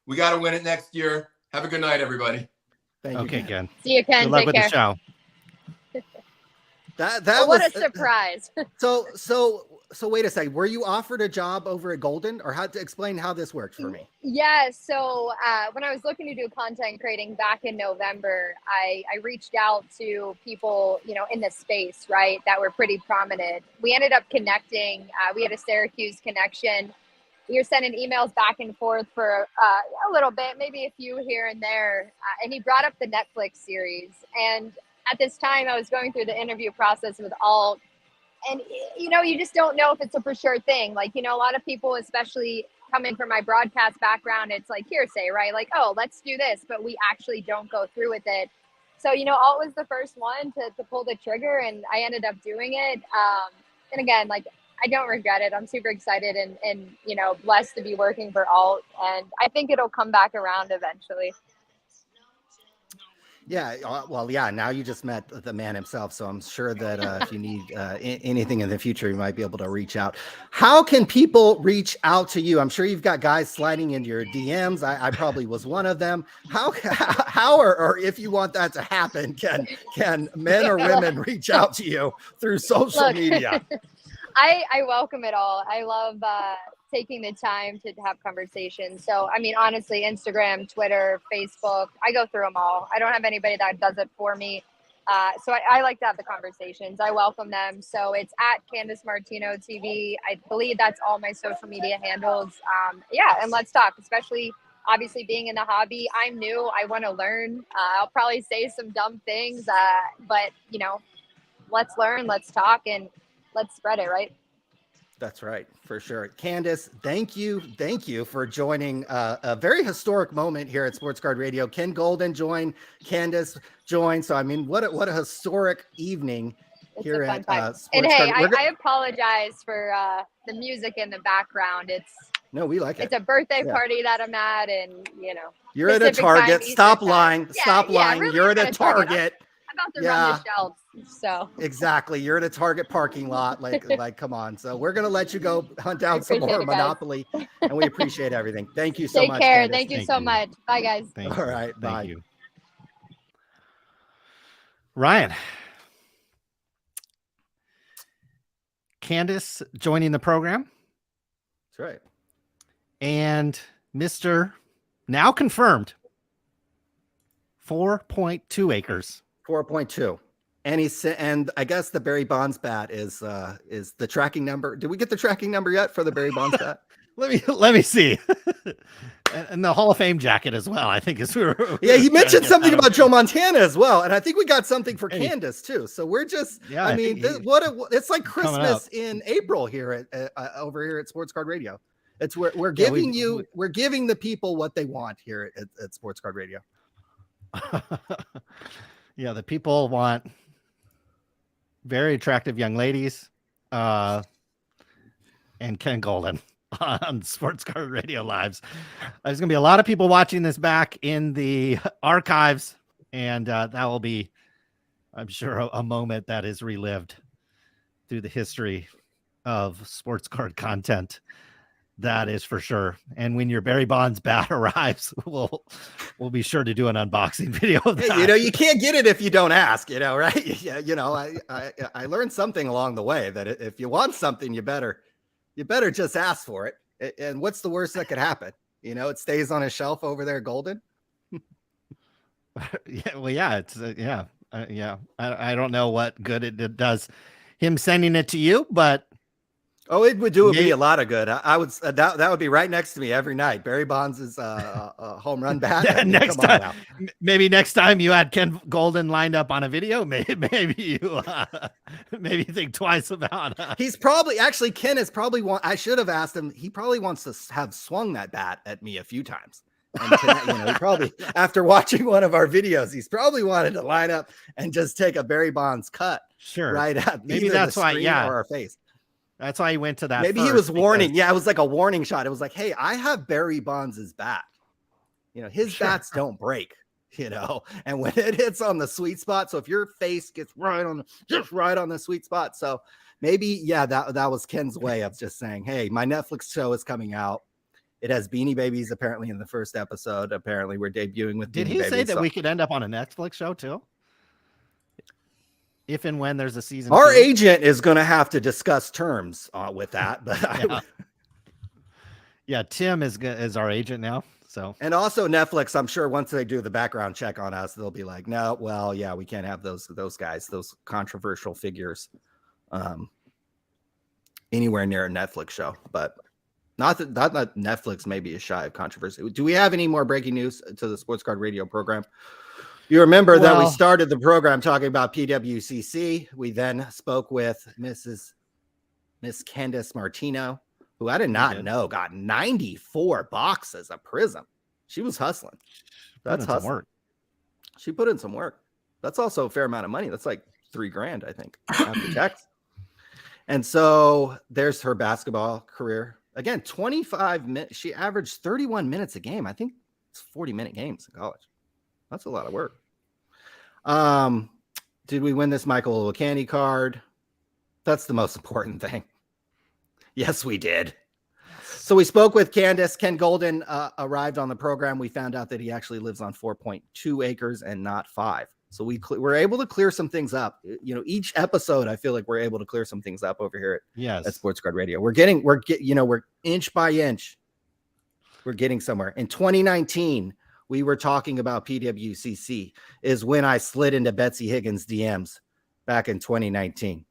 We got to win it next year. Have a good night, everybody. Thank you. Okay, Ken. See you, Ken. Good luck Take with care. the show. What a surprise. So wait a second. Were you offered a job over at Goldin, or how to explain how this works for me? Yeah. So when I was looking to do content creating back in November, I reached out to people, in the space, right, that were pretty prominent. We ended up connecting. We had a Syracuse connection. We were sending emails back and forth for a little bit, maybe a few here and there. And he brought up the Netflix series. And at this time, I was going through the interview process with Alt. And, you just don't know if it's a for sure thing. Like, a lot of people, especially coming from my broadcast background, it's like hearsay, right? Like, oh, let's do this, but we actually don't go through with it. So, Alt was the first one to pull the trigger, and I ended up doing it. And again, like, I don't regret it. I'm super excited and blessed to be working for Alt. And I think it'll come back around eventually. Yeah, well, yeah. Now you just met the man himself, so I'm sure that if you need anything in the future, you might be able to reach out. How can people reach out to you? I'm sure you've got guys sliding into your DMs. I probably was one of them. How or if you want that to happen, can men or women reach out to you through social media? I welcome it all. I love taking the time to have conversations. So, honestly, Instagram, Twitter, Facebook, I go through them all. I don't have anybody that does it for me. So I like to have the conversations. I welcome them. So it's at Candace Martino TV. I believe that's all my social media handles. And let's talk, especially obviously being in the hobby. I'm new. I want to learn. I'll probably say some dumb things, but let's learn, let's talk, and let's spread it, right? That's right, for sure. Candace, thank you for joining a very historic moment here at Sports Card Radio. Ken Goldin joined, Candace joined. So, what a historic evening here at Sports and Card. Hey, I apologize for the music in the background. No, we like it. It's a birthday party that I'm at, and you're at a Target. Stop lying. Stop lying. Really you're at a Target. I'm about to run the shelves. So exactly, you're at a Target parking lot. Like, come on. So we're gonna let you go hunt down some more Monopoly, and we appreciate everything. Thank you so much. Take care. Candace. Thank you so much. Bye, guys. All right. Bye. Thank you. Ryan. Candace joining the program. That's right. And Mr. now confirmed 4.2 acres. 4.2. And I guess the Barry Bonds bat is the tracking number. Did we get the tracking number yet for the Barry Bonds bat? Let me see. And the Hall of Fame jacket as well, I think is yeah, he mentioned something about Joe Montana as well, and I think we got something for Candace too. So we're just it's like Christmas in April here at over here at Sports Card Radio. It's we're giving we're giving the people what they want here at Sports Card Radio. Yeah, the people want very attractive young ladies and Ken Goldin on Sports Card Radio Lives. There's going to be a lot of people watching this back in the archives, and that will be, I'm sure, a moment that is relived through the history of sports card content. That is for sure. And when your Barry Bonds bat arrives, we'll be sure to do an unboxing video of that. Hey, you can't get it if you don't ask, right? Yeah, I learned something along the way that if you want something, you better just ask for it. And what's the worst that could happen? It stays on a shelf over there, Goldin. Yeah, well, yeah, it's Yeah, I don't know what good it does. Him sending it to you, but Oh, it would do me a lot of good. I would that would be right next to me every night. Barry Bonds' home run bat. I mean, next come on time, now. maybe next time you had Ken Goldin lined up on a video, maybe you maybe think twice about. He's probably actually Ken is probably I should have asked him. He probably wants to have swung that bat at me a few times. And he probably after watching one of our videos, he's probably wanted to line up and just take a Barry Bonds cut. Sure, right at maybe that's why. Yeah, or our face. That's why he went to that. Maybe he was warning. Yeah, it was like a warning shot. It was like, hey, I have Barry Bonds' bat. His bats don't break, and when it hits on the sweet spot. So if your face gets just right on the sweet spot. So maybe, that was Ken's way of just saying, hey, my Netflix show is coming out. It has Beanie Babies apparently in the first episode. Apparently we're debuting with Did Beanie he Babies, say that we could end up on a Netflix show too? If and when there's a season, our agent is going to have to discuss terms with that. But Tim is our agent now. So, and also Netflix, I'm sure once they do the background check on us, they'll be like, no, well, we can't have those guys, those controversial figures, anywhere near a Netflix show. But not that Netflix maybe is shy of controversy. Do we have any more breaking news to the Sports Card Radio program? You remember that we started the program talking about PWCC. We then spoke with Miss Candace Martino, who I did not know got 94 boxes of Prism. She was hustling. That's hustling. She put in some work. That's also a fair amount of money. That's like $3,000, I think, after tax. And so there's her basketball career. Again, 25 minutes. She averaged 31 minutes a game. I think it's 40-minute games in college. That's a lot of work. Did we win this Michael Candy card? That's the most important thing. Yes, we did. So we spoke with Candace. Ken Goldin arrived on the program. We found out that he actually lives on 4.2 acres and not 5. So we're able to clear some things up. Each episode, I feel like we're able to clear some things up over here at Sports Card Radio. We're inch by inch. We're getting somewhere. In 2019, we were talking about PWCC is when I slid into Betsy Higgins' DMs back in 2019.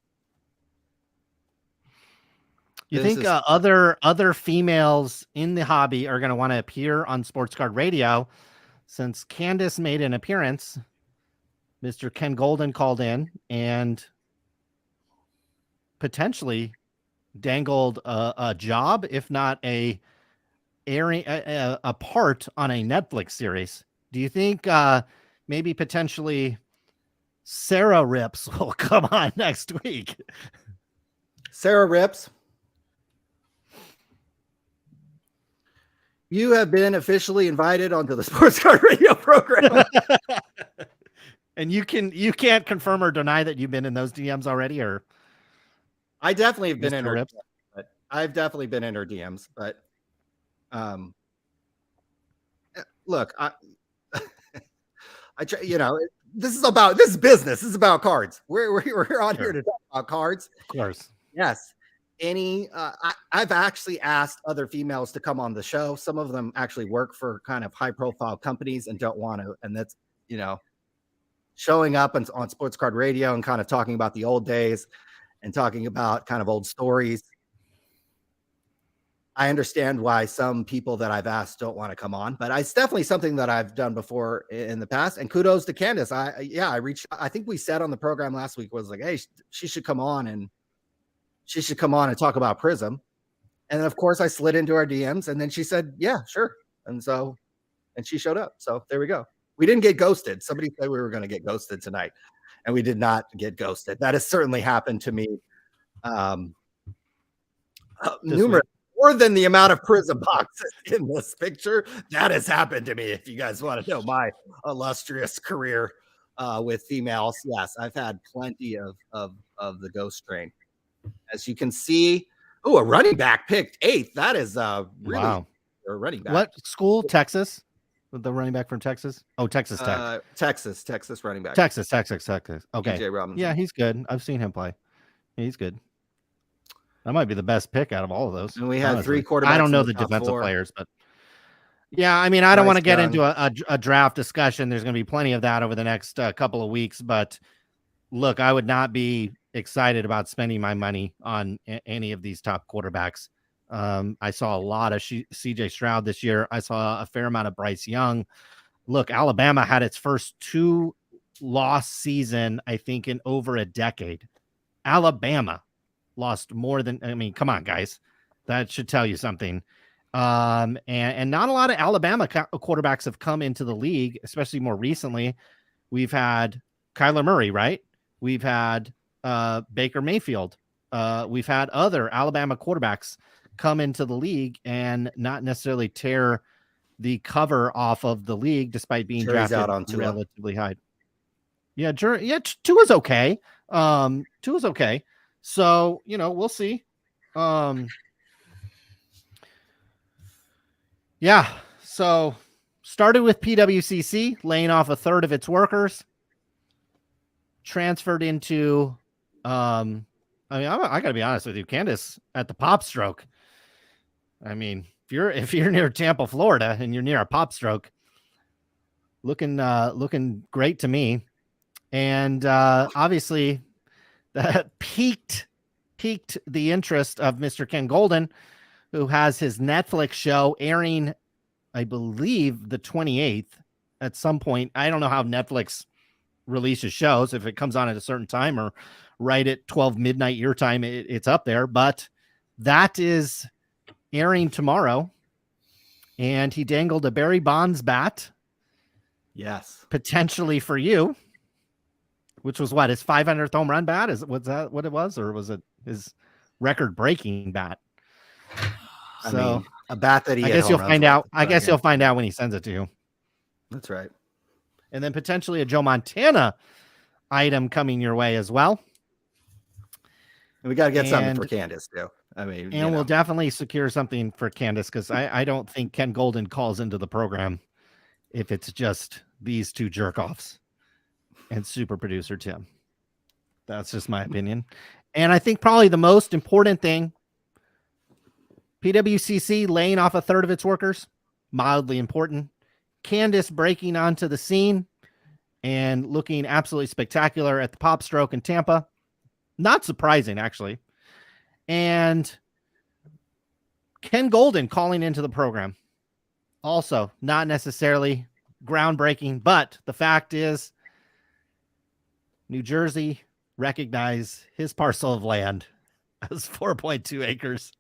You think other females in the hobby are going to want to appear on Sports Card Radio? Since Candace made an appearance, Mr. Ken Goldin called in and potentially dangled a job, if not a part on a Netflix series. Do you think maybe potentially Sarah Rips will come on next week? Sarah Rips, you have been officially invited onto the Sports Card Radio program. And you can't confirm or deny that you've been in those DMs already, or I definitely have been in her Rips. But I've definitely been in her DMs, but look, I try, this is business. This is about cards. We're on here to talk about cards. Of course. Yes. I've actually asked other females to come on the show. Some of them actually work for kind of high profile companies and don't want to. And that's, showing up on Sports Card Radio and kind of talking about the old days and talking about kind of old stories. I understand why some people that I've asked don't want to come on, but it's definitely something that I've done before in the past. And kudos to Candace. I think we said on the program last week was like, hey, she should come on and talk about Prism. And then of course I slid into our DMs and then she said, yeah, sure. And she showed up. So there we go. We didn't get ghosted. Somebody said we were going to get ghosted tonight and we did not get ghosted. That has certainly happened to me. Numerous. More than the amount of Prism boxes in this picture. That has happened to me. If you guys want to know my illustrious career with females, yes, I've had plenty of the ghost train. As you can see, a running back picked 8th. That is really wow. A running back. What school? Texas? The running back from Texas? Oh, Texas Tech. Texas running back. Texas. Okay. DJ Robinson. Yeah, he's good. I've seen him play. He's good. That might be the best pick out of all of those. And we had honestly. 3 quarterbacks. I don't know the defensive players, but Yeah, I mean, I don't Bryce want to get Young. into a draft discussion. There's going to be plenty of that over the next couple of weeks. But look, I would not be excited about spending my money on any of these top quarterbacks. I saw a lot of CJ Stroud this year. I saw a fair amount of Bryce Young. Look, Alabama had its first 2-loss season, I think, in over a decade. Alabama lost more than, I mean, come on, guys. That should tell you something. And not a lot of Alabama quarterbacks have come into the league, especially more recently. We've had Kyler Murray, right? We've had Baker Mayfield. We've had other Alabama quarterbacks come into the league and not necessarily tear the cover off of the league, despite being Jury's drafted out on Tua. relatively high. Yeah, Tua's okay. Tua's okay. So, we'll see. Yeah. So started with PWCC, laying off a third of its workers, transferred into, I gotta be honest with you, Candace at the pop stroke. I mean, if you're near Tampa, Florida, and you're near a pop stroke, looking great to me. And obviously that piqued the interest of Mr. Ken Goldin, who has his Netflix show airing, I believe, the 28th at some point. I don't know how Netflix releases shows, if it comes on at a certain time or right at 12 midnight your time, it's up there, but that is airing tomorrow. And he dangled a Barry Bonds bat. Yes. Potentially for you, which was what, his 500th home run bat? Was that what it was? Or was it his record breaking bat? I So mean, a bat that he I hit guess home you'll runs find with, out. I but guess you'll again, find out when he sends it to you. That's right. And then potentially a Joe Montana item coming your way as well. And we got to get something for Candace too. I mean, and we'll definitely secure something for Candace, because I don't think Ken Goldin calls into the program if it's just these two jerk-offs and super producer Tim. That's just my opinion. And I think probably the most important thing, PWCC laying off a third of its workers, mildly important. Candace breaking onto the scene and looking absolutely spectacular at the pop stroke in Tampa. Not surprising, actually. And Ken Goldin calling into the program. Also, not necessarily groundbreaking, but the fact is New Jersey recognized his parcel of land as 4.2 acres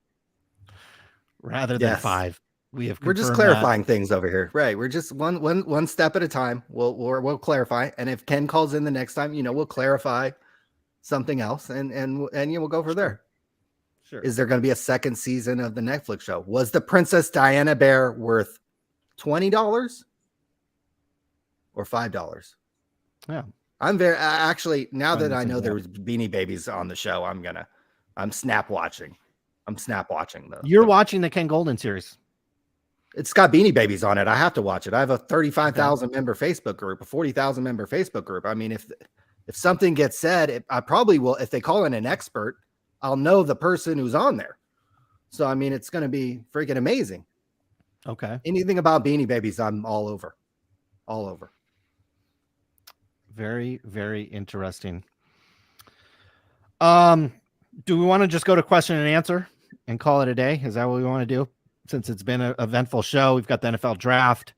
rather than 5. We're just clarifying things over here, right? We're just one step at a time. We'll clarify, and if Ken calls in the next time, we'll clarify something else, and we'll go from there. Sure. Is there going to be a second season of the Netflix show? Was the Princess Diana bear worth $20 or $5? Yeah, I'm very actually, now that I know there's Beanie Babies on the show, I'm snap watching. Though. You're watching the Ken Goldin series. It's got Beanie Babies on it. I have to watch it. I have a 35,000 member Facebook group, a 40,000 member Facebook group. I mean, if something gets said, I probably will. If they call in an expert, I'll know the person who's on there. So, I mean, it's going to be freaking amazing. Okay. Anything about Beanie Babies, I'm all over. Very, very interesting. Do we want to just go to question and answer and call it a day? Is that what we want to do? Since it's been an eventful show, we've got the NFL draft,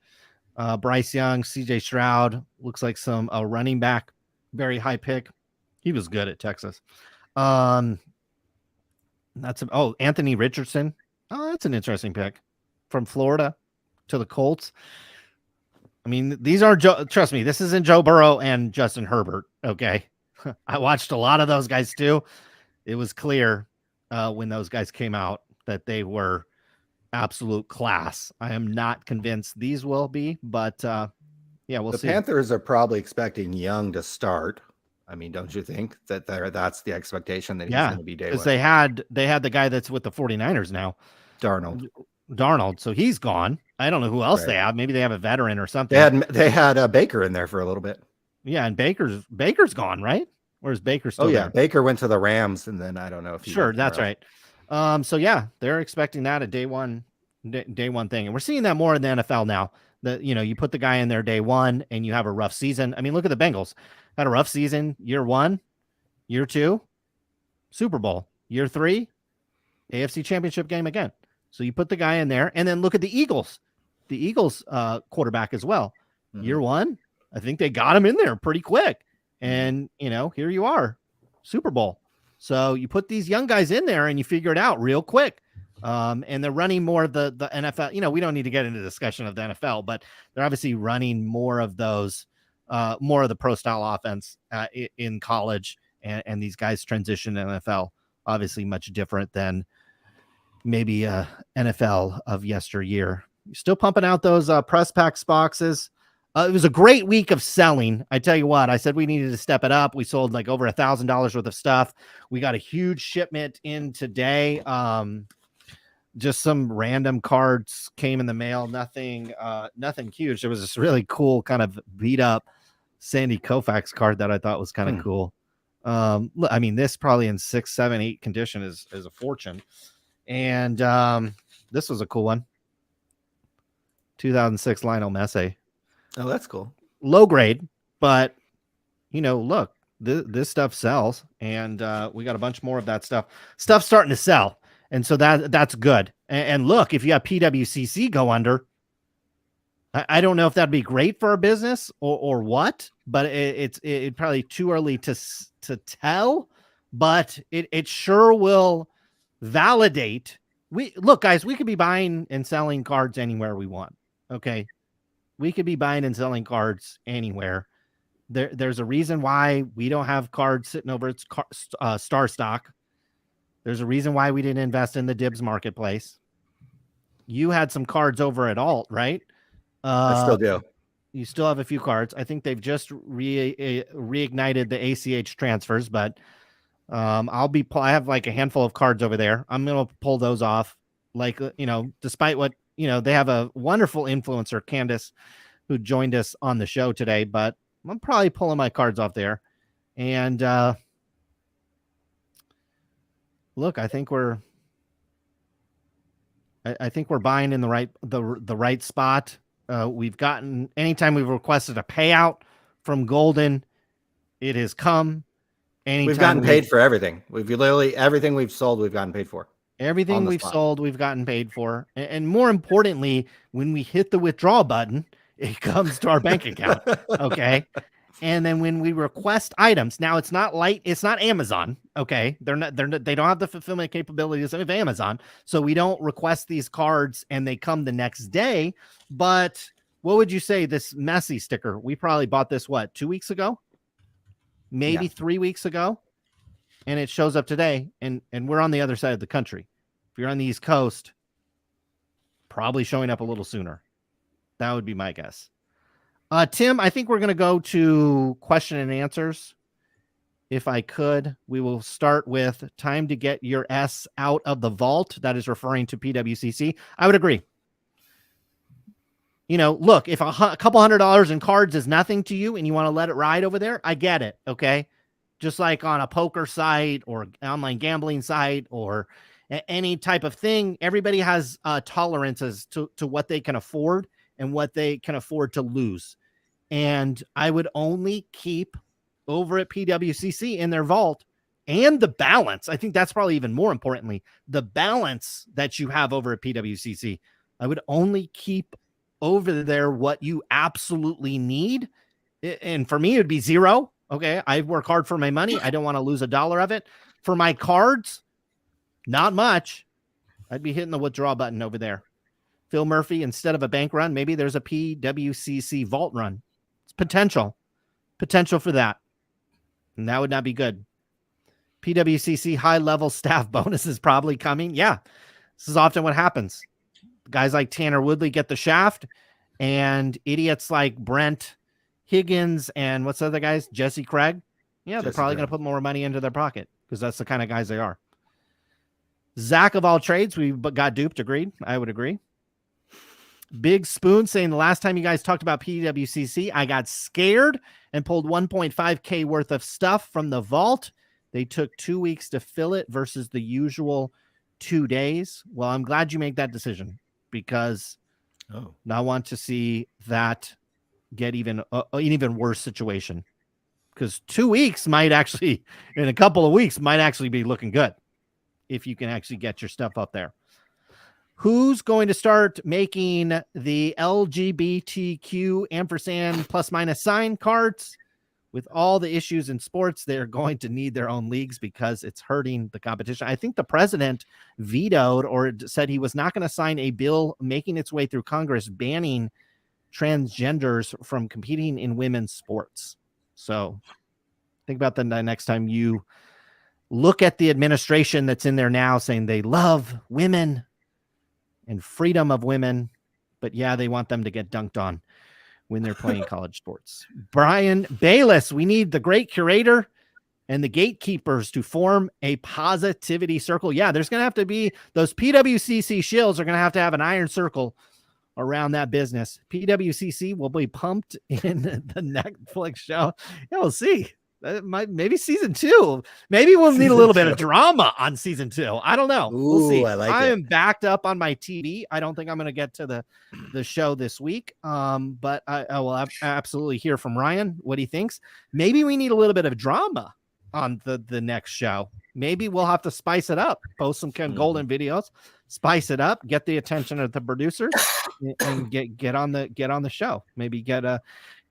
Bryce Young, CJ Stroud, looks like a running back, very high pick. He was good at Texas. Anthony Richardson. Oh, that's an interesting pick from Florida to the Colts. I mean, these are trust me, this isn't Joe Burrow and Justin Herbert. Okay. I watched a lot of those guys too. It was clear when those guys came out that they were absolute class. I am not convinced these will be, but we'll see. The Panthers are probably expecting Young to start. I mean, don't you think that's the expectation that he's going to be day one? Because they had the guy that's with the 49ers now, Darnold. So he's gone. I don't know who else they have. Maybe they have a veteran or something. They had Baker in there for a little bit. Yeah, and Baker's gone, right? Or is Baker still there? Baker went to the Rams, and then I don't know if he that's right. So yeah, they're expecting that at day one day one thing. And we're seeing that more in the NFL now. That, you put the guy in there day one and you have a rough season. I mean, look at the Bengals. Had a rough season year 1, year 2, Super Bowl, year 3, AFC Championship game again. So you put the guy in there, and then look at the Eagles. The Eagles quarterback as well. Mm-hmm. Year 1, I think they got him in there pretty quick. And, here you are, Super Bowl. So you put these young guys in there and you figure it out real quick. And they're running more of the NFL. We don't need to get into the discussion of the NFL, but they're obviously running more of those, more of the pro style offense in college. And these guys transition to NFL, obviously much different than maybe NFL of yesteryear. You're still pumping out those press packs boxes. It was a great week of selling. I tell you what, I said we needed to step it up. We sold like over $1,000 worth of stuff. We got a huge shipment in today. Just some random cards came in the mail. Nothing huge. There was this really cool kind of beat up Sandy Koufax card that I thought was kind of cool. I mean, this probably in 6, 7, 8 condition is a fortune. And this was a cool one. 2006 Lionel Messi. Oh, that's cool. Low grade, but look, this stuff sells, and we got a bunch more of that stuff. Stuff's starting to sell, and so that's good. And look, if you have PWCC go under, I don't know if that'd be great for our business or what, but it's probably too early to tell. But it sure will validate. Look, guys, we could be buying and selling cards anywhere we want. Okay. We could be buying and selling cards anywhere. There's a reason why we don't have cards sitting over its star stock. There's a reason why we didn't invest in the Dibs marketplace. You had some cards over at Alt, right? I still do. You still have a few cards. I think they've just reignited the ACH transfers, but I have like a handful of cards over there. I'm going to pull those off. Like, despite what, they have a wonderful influencer, Candace, who joined us on the show today, but I'm probably pulling my cards off there. And look, I think we're buying in the right spot. We've gotten, anytime we've requested a payout from Goldin, it has come. Anytime we've gotten paid for everything. We've literally, everything we've sold, we've gotten paid for. Everything we've sold, we've gotten paid for. And more importantly, when we hit the withdraw button, it comes to our bank account. Okay. And then when we request items, now it's not Amazon. Okay. They don't have the fulfillment capabilities of Amazon. So we don't request these cards and they come the next day. But what would you say, this Messi sticker? We probably bought this, 2 weeks ago? Maybe 3 weeks ago. And it shows up today. And we're on the other side of the country. If you're on the East Coast, probably showing up a little sooner. That would be my guess. Tim, I think we're going to go to question and answers. If I could, we will start with time to get your S out of the vault. That is referring to PWCC. I would agree. Look, if a couple $100 in cards is nothing to you and you want to let it ride over there, I get it. Okay. Just like on a poker site or online gambling site or any type of thing, everybody has tolerances to what they can afford and what they can afford to lose. And I would only keep over at PWCC in their vault and the balance. I think that's probably even more importantly, the balance that you have over at PWCC. I would only keep over there what you absolutely need. And for me, it would be zero. Okay. I work hard for my money. I don't want to lose $1 of it. For my cards, not much. I'd be hitting the withdraw button over there. Phil Murphy, instead of a bank run, maybe there's a PWCC vault run. It's potential for that. And that would not be good. PWCC high-level staff bonus is probably coming. Yeah, this is often what happens. Guys like Tanner Woodley get the shaft, and idiots like Brent Higgins and what's the other guys? Jesse Craig. Yeah, they're probably going to put more money into their pocket because that's the kind of guys they are. Zach of all trades, we got duped. Agreed. I would agree. Big Spoon saying the last time you guys talked about PWCC, I got scared and pulled 1.5K worth of stuff from the vault. They took 2 weeks to fill it versus the usual 2 days. Well, I'm glad you made that decision. because I want to see that get even an even worse situation, because 2 weeks might actually, in a couple of weeks, might actually be looking good if you can actually get your stuff up there. Who's going to start making the LGBTQ ampersand plus minus sign cards? With all the issues in sports, they're going to need their own leagues because it's hurting the competition. I think the president vetoed or said he was not going to sign a bill making its way through Congress banning transgenders from competing in women's sports. So think about that next time you look at the administration that's in there now saying they love women and freedom of women, but yeah, they want them to get dunked on when they're playing college sports. Brian Bayless, we need the great curator and the gatekeepers to form a positivity circle. Yeah, there's going to have to be those PWCC shills are going to have an iron circle around that business. PWCC will be pumped in the Netflix show. Yeah, we'll see. Maybe season 2. Maybe we'll need a little bit of drama on season 2. I don't know. We'll see. I am backed up on my TV. I don't think I'm going to get to the show this week. But I will absolutely hear from Ryan what he thinks. Maybe we need a little bit of drama on the next show. Maybe we'll have to spice it up. Post some Goldin videos, spice it up, get the attention of the producers, and get on the show. Maybe get a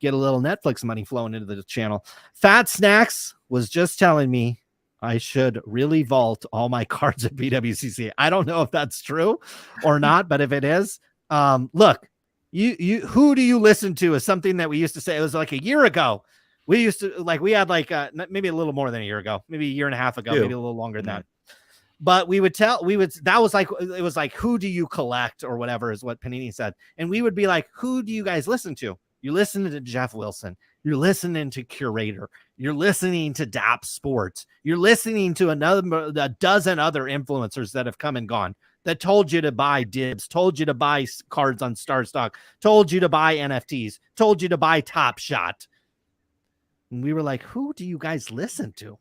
little Netflix money flowing into the channel. Fat Snacks was just telling me I should really vault all my cards at PWCC. I don't know if that's true or not, but if it is, look, you who do you listen to is something that we used to say. It was like a year ago. We used to we had maybe a little more than a year ago, maybe a year and a half ago, maybe a little longer than that. But that was it was like, who do you collect or whatever is what Panini said. And we would be like, who do you guys listen to? You're listening to Jeff Wilson. You're listening to Curator. You're listening to DAP Sports. You're listening to a dozen other influencers that have come and gone that told you to buy dibs, told you to buy cards on Star Stock, told you to buy NFTs, told you to buy Top Shot. And we were like, who do you guys listen to?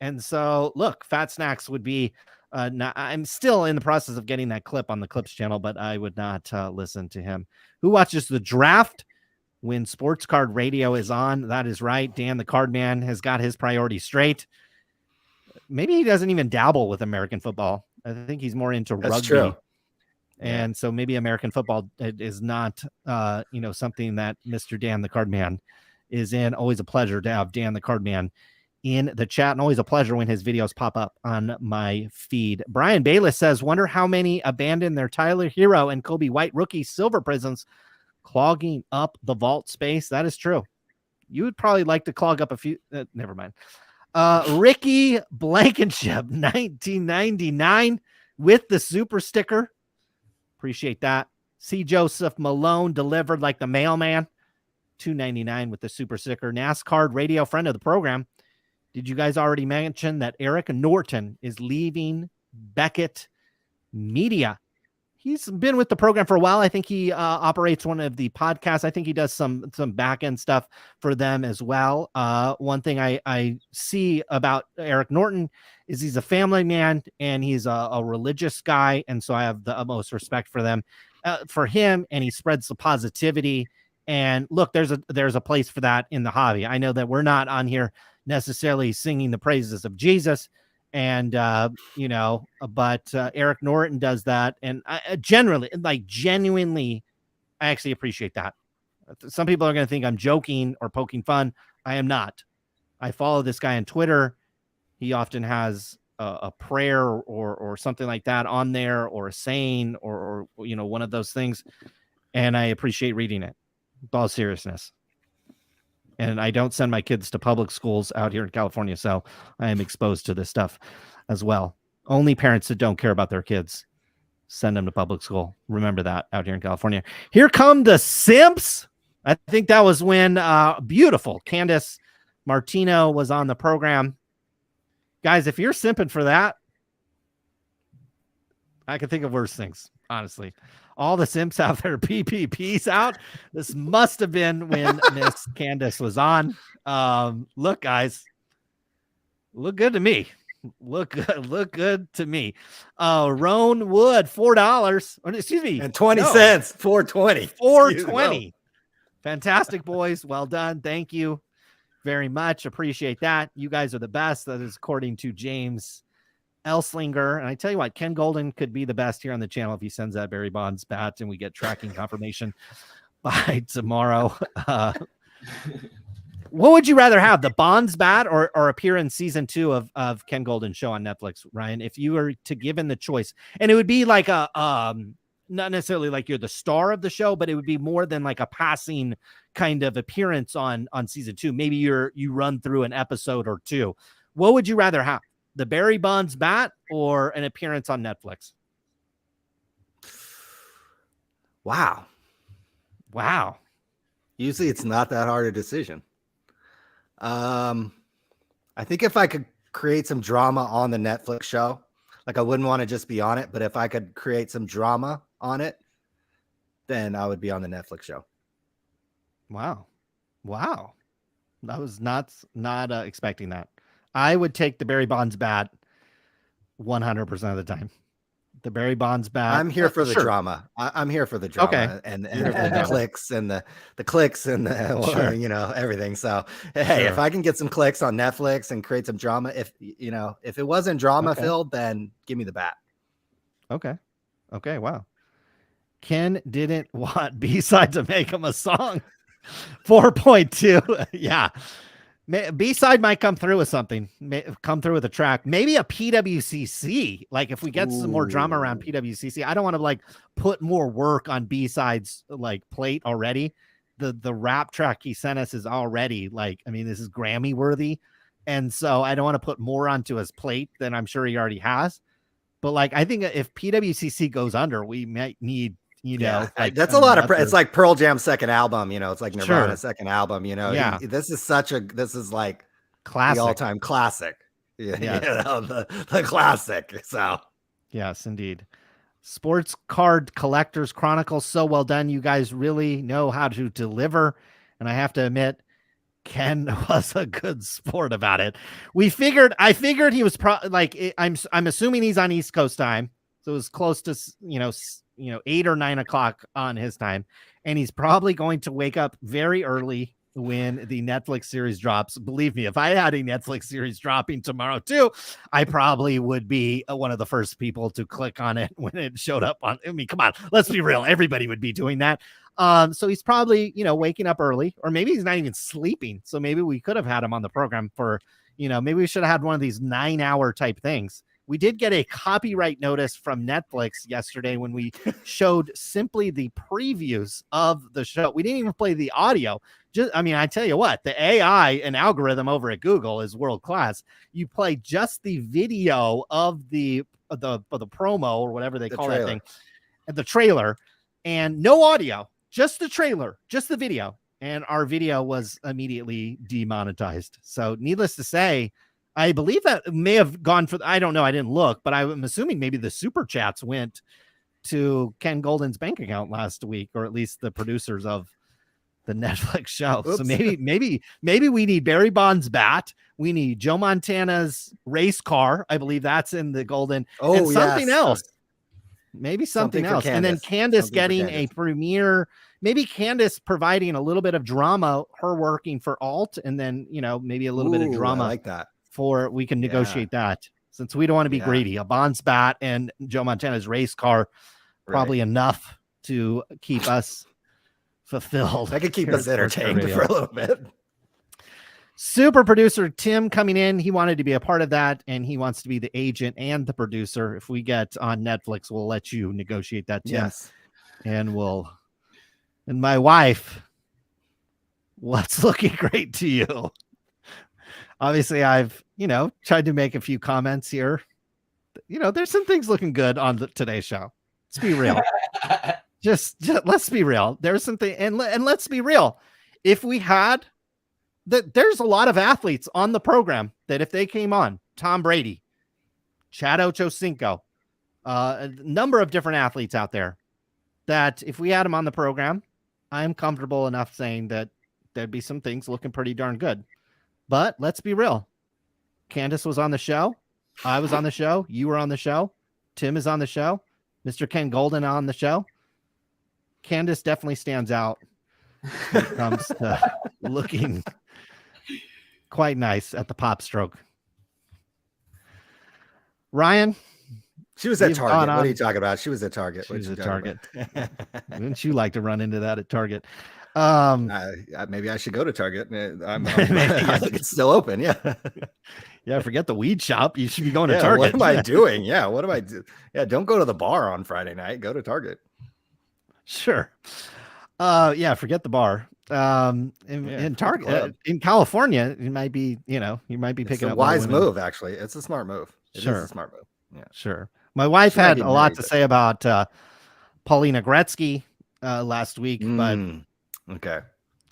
And so, look, Fat Snacks would be I'm still in the process of getting that clip on the Clips channel, but I would not listen to him. Who watches the draft when Sports Card Radio is on? That is right. Dan, the card man, has got his priorities straight. Maybe he doesn't even dabble with American football. I think he's more into rugby. True. And so maybe American football is not, something that Mr. Dan, the card man, is in. Always a pleasure to have Dan, the card man, in the chat, and always a pleasure when his videos pop up on my feed. Brian Bayless says, wonder how many abandoned their Tyler Hero and Kobe White rookie silver prisons, clogging up the vault space. That is true. You would probably like to clog up a few. Never mind. Ricky Blankenship, 1999, with the super sticker. Appreciate that. C. Joseph Malone delivered like the mailman, $2.99 with the super sticker. NASCAR radio friend of the program. Did you guys already mention that Eric Norton is leaving Beckett Media? He's been with the program for a while. I think he operates one of the podcasts. I think he does some back end stuff for them as well. One thing I see about Eric Norton is he's a family man and he's a religious guy, and so I have the utmost respect for him. And he spreads the positivity. And look, there's a place for that in the hobby. I know that we're not on here necessarily singing the praises of Jesus, and but Eric Norton does that, and I genuinely, I actually appreciate that. Some people are going to think I'm joking or poking fun. I am not. I follow this guy on Twitter. He often has a prayer or something like that on there, or a saying, or one of those things, and I appreciate reading it with all seriousness. And I don't send my kids to public schools out here in California, so I am exposed to this stuff as well. Only parents that don't care about their kids send them to public school. Remember that out here in California. Here come the simps. I think that was when beautiful Candace Martino was on the program. Guys, if you're simping for that, I can think of worse things, honestly. All the simps have their PPPs out. This must have been when Miss Candace was on. Look, guys, look good to me. Look good. Look good to me. Roan Wood, $4. Excuse me. And 20 no, cents, 420. $4.20. Fantastic, boys. Well done. Thank you very much. Appreciate that. You guys are the best. That is according to James Elslinger. And I tell you what, Ken Goldin could be the best here on the channel if he sends that Barry Bonds bat and we get tracking confirmation by tomorrow. What would you rather have, the Bonds bat or appear in season 2 of Ken Goldin's show on Netflix, Ryan? If you were to given the choice, and it would be like a not necessarily like you're the star of the show, but it would be more than like a passing kind of appearance on season 2. Maybe you run through an episode or two. What would you rather have, the Barry Bonds bat or an appearance on Netflix? Wow. Usually it's not that hard a decision. I think if I could create some drama on the Netflix show, like I wouldn't want to just be on it, but if I could create some drama on it, then I would be on the Netflix show. Wow. I was not expecting that. I would take the Barry Bonds bat 100% of the time. The Barry Bonds bat. I'm here for the drama. I'm here for the drama. Okay. And the clicks and the clicks and the everything. So hey, if I can get some clicks on Netflix and create some drama, if it wasn't drama filled, then give me the bat. Okay. Wow. Ken didn't want B-side to make him a song. 4.2. Yeah. B-side might come through with something, come through with a track, maybe a PWCC. Like if we get some more drama around PWCC, I don't want to like put more work on B-side's like plate already. The rap track he sent us is already like, I mean, this is Grammy worthy. And so I don't want to put more onto his plate than I'm sure he already has. But like, I think if PWCC goes under, we might need, like that's a lot of, it's like Pearl Jam's second album, it's like Nirvana's second album, this is like classic. The all-time classic. The classic. So yes, indeed. Sports Card Collectors Chronicles, so well done. You guys really know how to deliver. And I have to admit, Ken was a good sport about it. I figured he was I'm assuming he's on East Coast time. So it was close to, 8 or 9 o'clock on his time. And he's probably going to wake up very early when the Netflix series drops. Believe me, if I had a Netflix series dropping tomorrow too, I probably would be one of the first people to click on it when it showed up on. I mean, come on, let's be real. Everybody would be doing that. So he's probably, waking up early, or maybe he's not even sleeping. So maybe we could have had him on the program for, maybe we should have had one of these 9-hour type things. We did get a copyright notice from Netflix yesterday when we showed simply the previews of the show. We didn't even play the audio. I tell you what, the AI and algorithm over at Google is world class. You play just the video of the promo or whatever they call that thing, the trailer, and no audio, just the trailer, just the video. And our video was immediately demonetized. So needless to say, I believe that may have gone for, I don't know, I didn't look, but I'm assuming maybe the super chats went to Ken Goldin's bank account last week, or at least the producers of the Netflix show. Oops. So maybe we need Barry Bonds' bat. We need Joe Montana's race car. I believe that's in the Goldin. Oh, and something else. Maybe something else. And then Candace getting a premiere. Maybe Candace providing a little bit of drama, her working for Alt, and then, maybe a little bit of drama. I like that. We can negotiate that, since we don't want to be greedy. A Bonds bat and Joe Montana's race car, probably enough to keep us fulfilled. I could keep us entertained for a little bit. Super producer Tim coming in. He wanted to be a part of that, and he wants to be the agent and the producer. If we get on Netflix, we'll let you negotiate that, Tim. Yes. And my wife, what's looking great to you? Obviously, I've, tried to make a few comments here. There's some things looking good on today's show. Let's be real. just let's be real. There's something, and let's be real. If we had there's a lot of athletes on the program that if they came on, Tom Brady, Chad Ochocinco, a number of different athletes out there that if we had them on the program, I'm comfortable enough saying that there'd be some things looking pretty darn good. But let's be real. Candace was on the show. I was on the show. You were on the show. Tim is on the show. Mr. Ken Goldin on the show. Candace definitely stands out when it comes to looking quite nice at the pop stroke. Ryan, She was at you've Target. gone What on- are you talking about? She was at Target. She What was you at talking Target. about? Wouldn't you like to run into that at Target? Maybe I should go to Target. I Maybe. think it's still open. Yeah. Yeah, forget the weed shop. You should be going to Yeah, Target. what am I doing? Yeah. What am I doing? Yeah. Don't go to the bar on Friday night. Go to Target. Sure. Yeah, forget the bar. In forget the Target club. in California, it might be, you might be It's picking a up more wise women. move, actually. It's a smart move. It is Sure. a smart move. Yeah. Sure. My wife She might had be a lot married, to but- say about Paulina Gretzky last week, but Okay.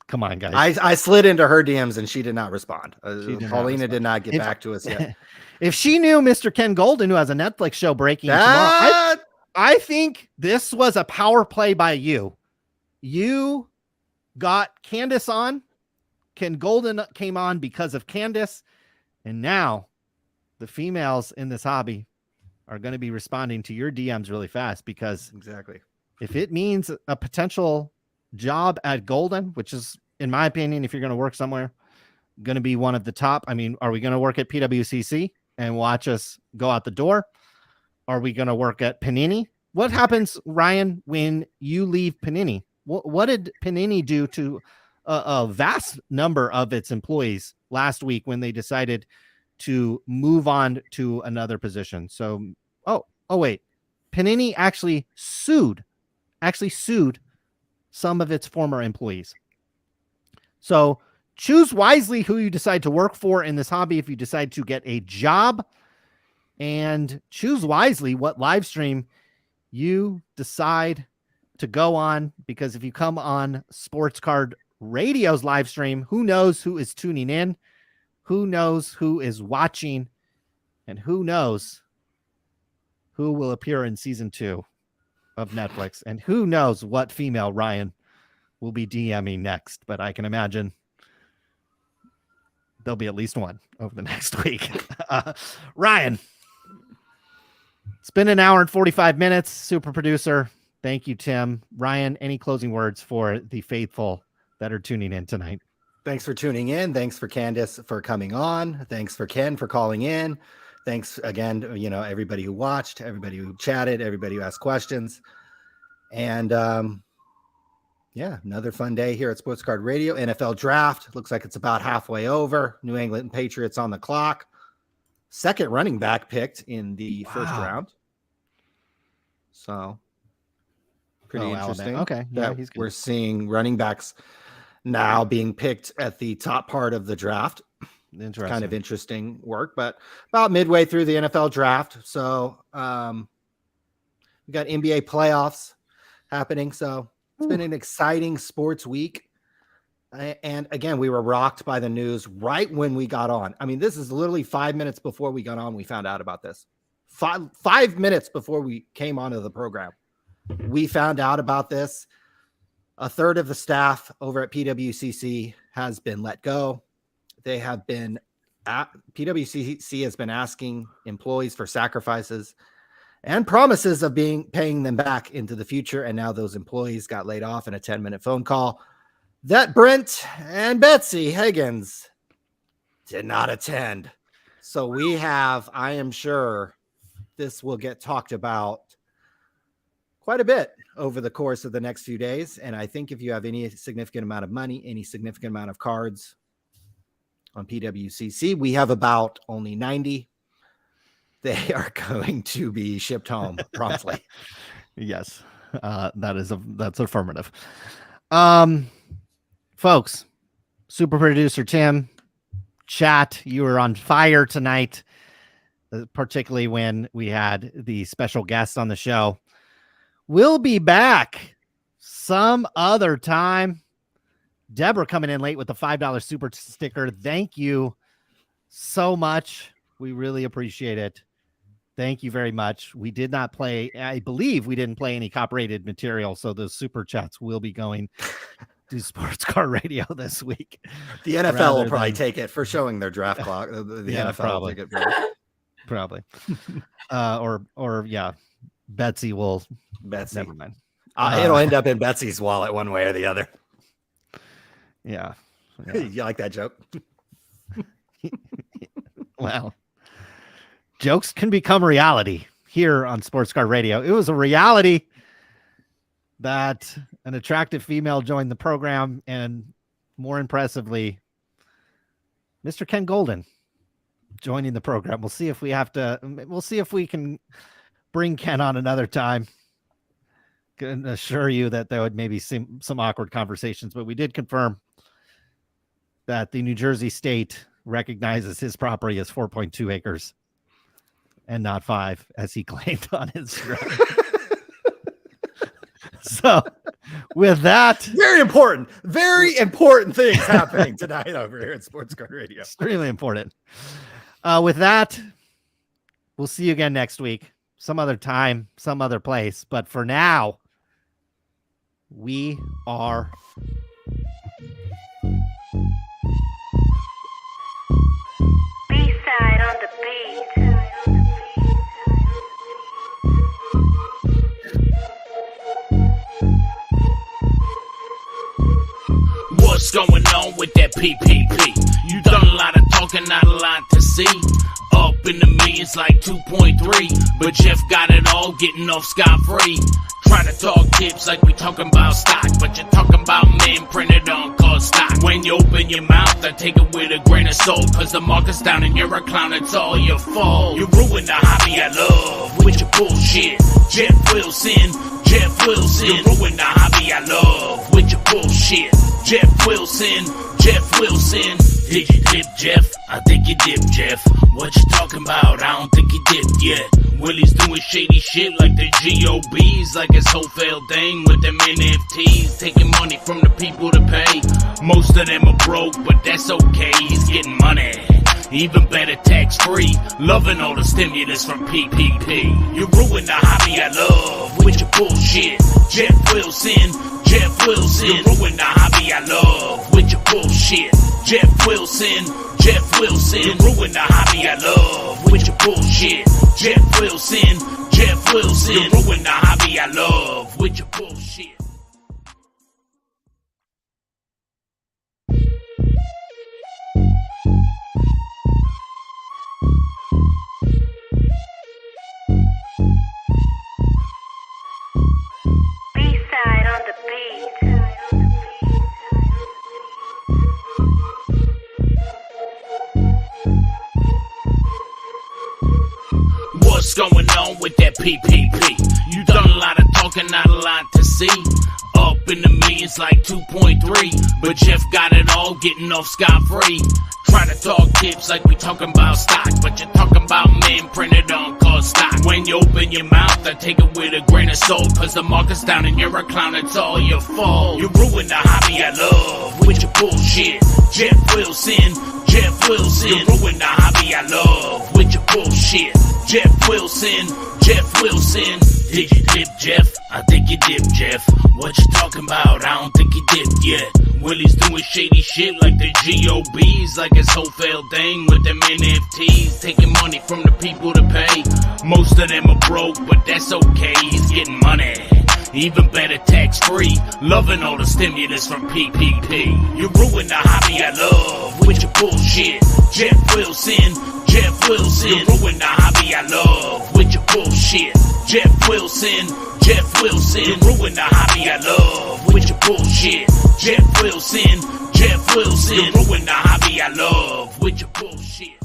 come on, guys. I slid into her DMs and she did not respond. She did not Paulina respond. did not get If- back to us yet. If she knew Mr. Ken Goldin, who has a Netflix show breaking tomorrow, That I think this was a power play by you. You got Candace on. Ken Goldin came on because of Candace. And now the females in this hobby are going to be responding to your DMs really fast, because exactly. if it means a potential job at Goldin, which is, in my opinion, if you're going to work somewhere, going to be one of the top. I mean, are we going to work at PWCC and watch us go out the door? Are we going to work at Panini? What happens, Ryan, when you leave Panini? What did Panini do to a vast number of its employees last week when they decided to move on to another position? So, oh wait, Panini actually sued some of its former employees. So choose wisely who you decide to work for in this hobby if you decide to get a job, and choose wisely what live stream you decide to go on, because if you come on Sports Card Radio's live stream, who knows who is tuning in, who knows who is watching, and who knows who will appear in season 2 of Netflix, and who knows what female Ryan will be DMing next. But I can imagine there'll be at least one over the next week. Ryan, it's been an hour and 45 minutes. Super producer. Thank you, Tim. Ryan, any closing words for the faithful that are tuning in tonight? Thanks for tuning in. Thanks for Candace for coming on. Thanks for Ken for calling in. Thanks again, everybody who watched, everybody who chatted, everybody who asked questions. And another fun day here at Sports Card Radio. NFL draft looks like it's about halfway over. New England Patriots on the clock. Second running back picked in the first round. So pretty interesting. Alabama. Okay. Yeah, that he's good. we're seeing running backs now being picked at the top part of the draft. Interesting. Kind of interesting work, but about midway through the NFL draft. So we got NBA playoffs happening. So it's been an exciting sports week. And again, we were rocked by the news right when we got on. I mean, this is literally 5 minutes before we got on. We found out about this. Five minutes before we came onto the program, we found out about this. A third of the staff over at PWCC has been let go. They have been PWCC has been asking employees for sacrifices and promises of paying them back into the future. And now those employees got laid off in a 10-minute phone call that Brent and Betsy Higgins did not attend. So we have, I am sure this will get talked about quite a bit over the course of the next few days. And I think if you have any significant amount of money, any significant amount of cards on PWCC, we have about only 90. They are going to be shipped home promptly. Yes, that's affirmative. Folks, super producer Tim, chat, you were on fire tonight, particularly when we had the special guest on the show. We'll be back some other time. Deborah coming in late with the $5 super sticker. Thank you so much. We really appreciate it. Thank you very much. We did not play, I believe we didn't play any copyrighted material, so those super chats will be going to Sports Car Radio this week. The NFL will probably take it for showing their draft clock. The Yeah, NFL will take it. Probably. Or yeah, Betsy will. Betsy. Never mind. It'll end up in Betsy's wallet one way or the other. Yeah. You like that joke? Well, jokes can become reality here on Sports Card Radio. It was a reality that an attractive female joined the program, and more impressively, Mr. Ken Goldin joining the program. We'll see if we can bring Ken on another time. Can assure you that there would maybe some awkward conversations, but we did confirm that the New Jersey state recognizes his property as 4.2 acres and not 5, as he claimed on Instagram. So with that, very important things happening tonight over here at Sports Card Radio. Extremely important. With that, we'll see you again next week, some other time, some other place. But for now, we are B-side on the beat. What's going on with that PPP? You done a lot of talking, not a lot to see. Up in the millions like 2.3, but Jeff got it all, getting off scot-free. Try to talk tips like we talking about stock, but you're talking about men printed on called stock. When you open your mouth, I take it with a grain of salt, cause the market's down and you're a clown, it's all your fault. You ruined the hobby I love with your bullshit. Jeff Wilson. You ruined the hobby I love with your bullshit. Jeff Wilson. Did you dip, Jeff? I think you dipped, Jeff. What you talking about? I don't think you dipped yet. Willie's doing shady shit like the GOBs, like his whole failed thing with them NFTs, taking money from the people to pay. Most of them are broke, but that's okay. He's getting money. Even better, tax-free. Loving all the stimulus from PPP. You ruined the hobby I love with your bullshit. Jeff Wilson. You ruined the hobby I love with your bullshit. Jeff Wilson. You ruined the hobby I love with your bullshit. Jeff Wilson. You ruined the hobby I love with your bullshit. B-side on the beat. What's going on with that PPP? You done a lot of talking, not a lot to see. Up in the millions like 2.3, but Jeff got it all, getting off scot-free. Try to talk tips like we talking about stock, but you're talking about men printed on called stock. When you open your mouth, I take it with a grain of salt, cause the market's down and you're a clown, it's all your fault. You ruined the hobby I love with your bullshit. Jeff Wilson. You ruined the hobby I love with your bullshit. Jeff Wilson. Did you dip, Jeff? I think you dipped, Jeff. What you talking about? I don't think you dipped yet. Willie's doing shady shit like the GOBs, like his whole failed thing with them NFTs, taking money from the people to pay. Most of them are broke, but that's okay. He's getting money. Even better, tax-free. Loving all the stimulus from PPP. You ruined the hobby I love with your bullshit. Jeff Wilson. You ruined the hobby I love with your bullshit. Jeff Wilson. You ruined the hobby I love with your bullshit. Jeff Wilson. You ruined the hobby I love with your bullshit.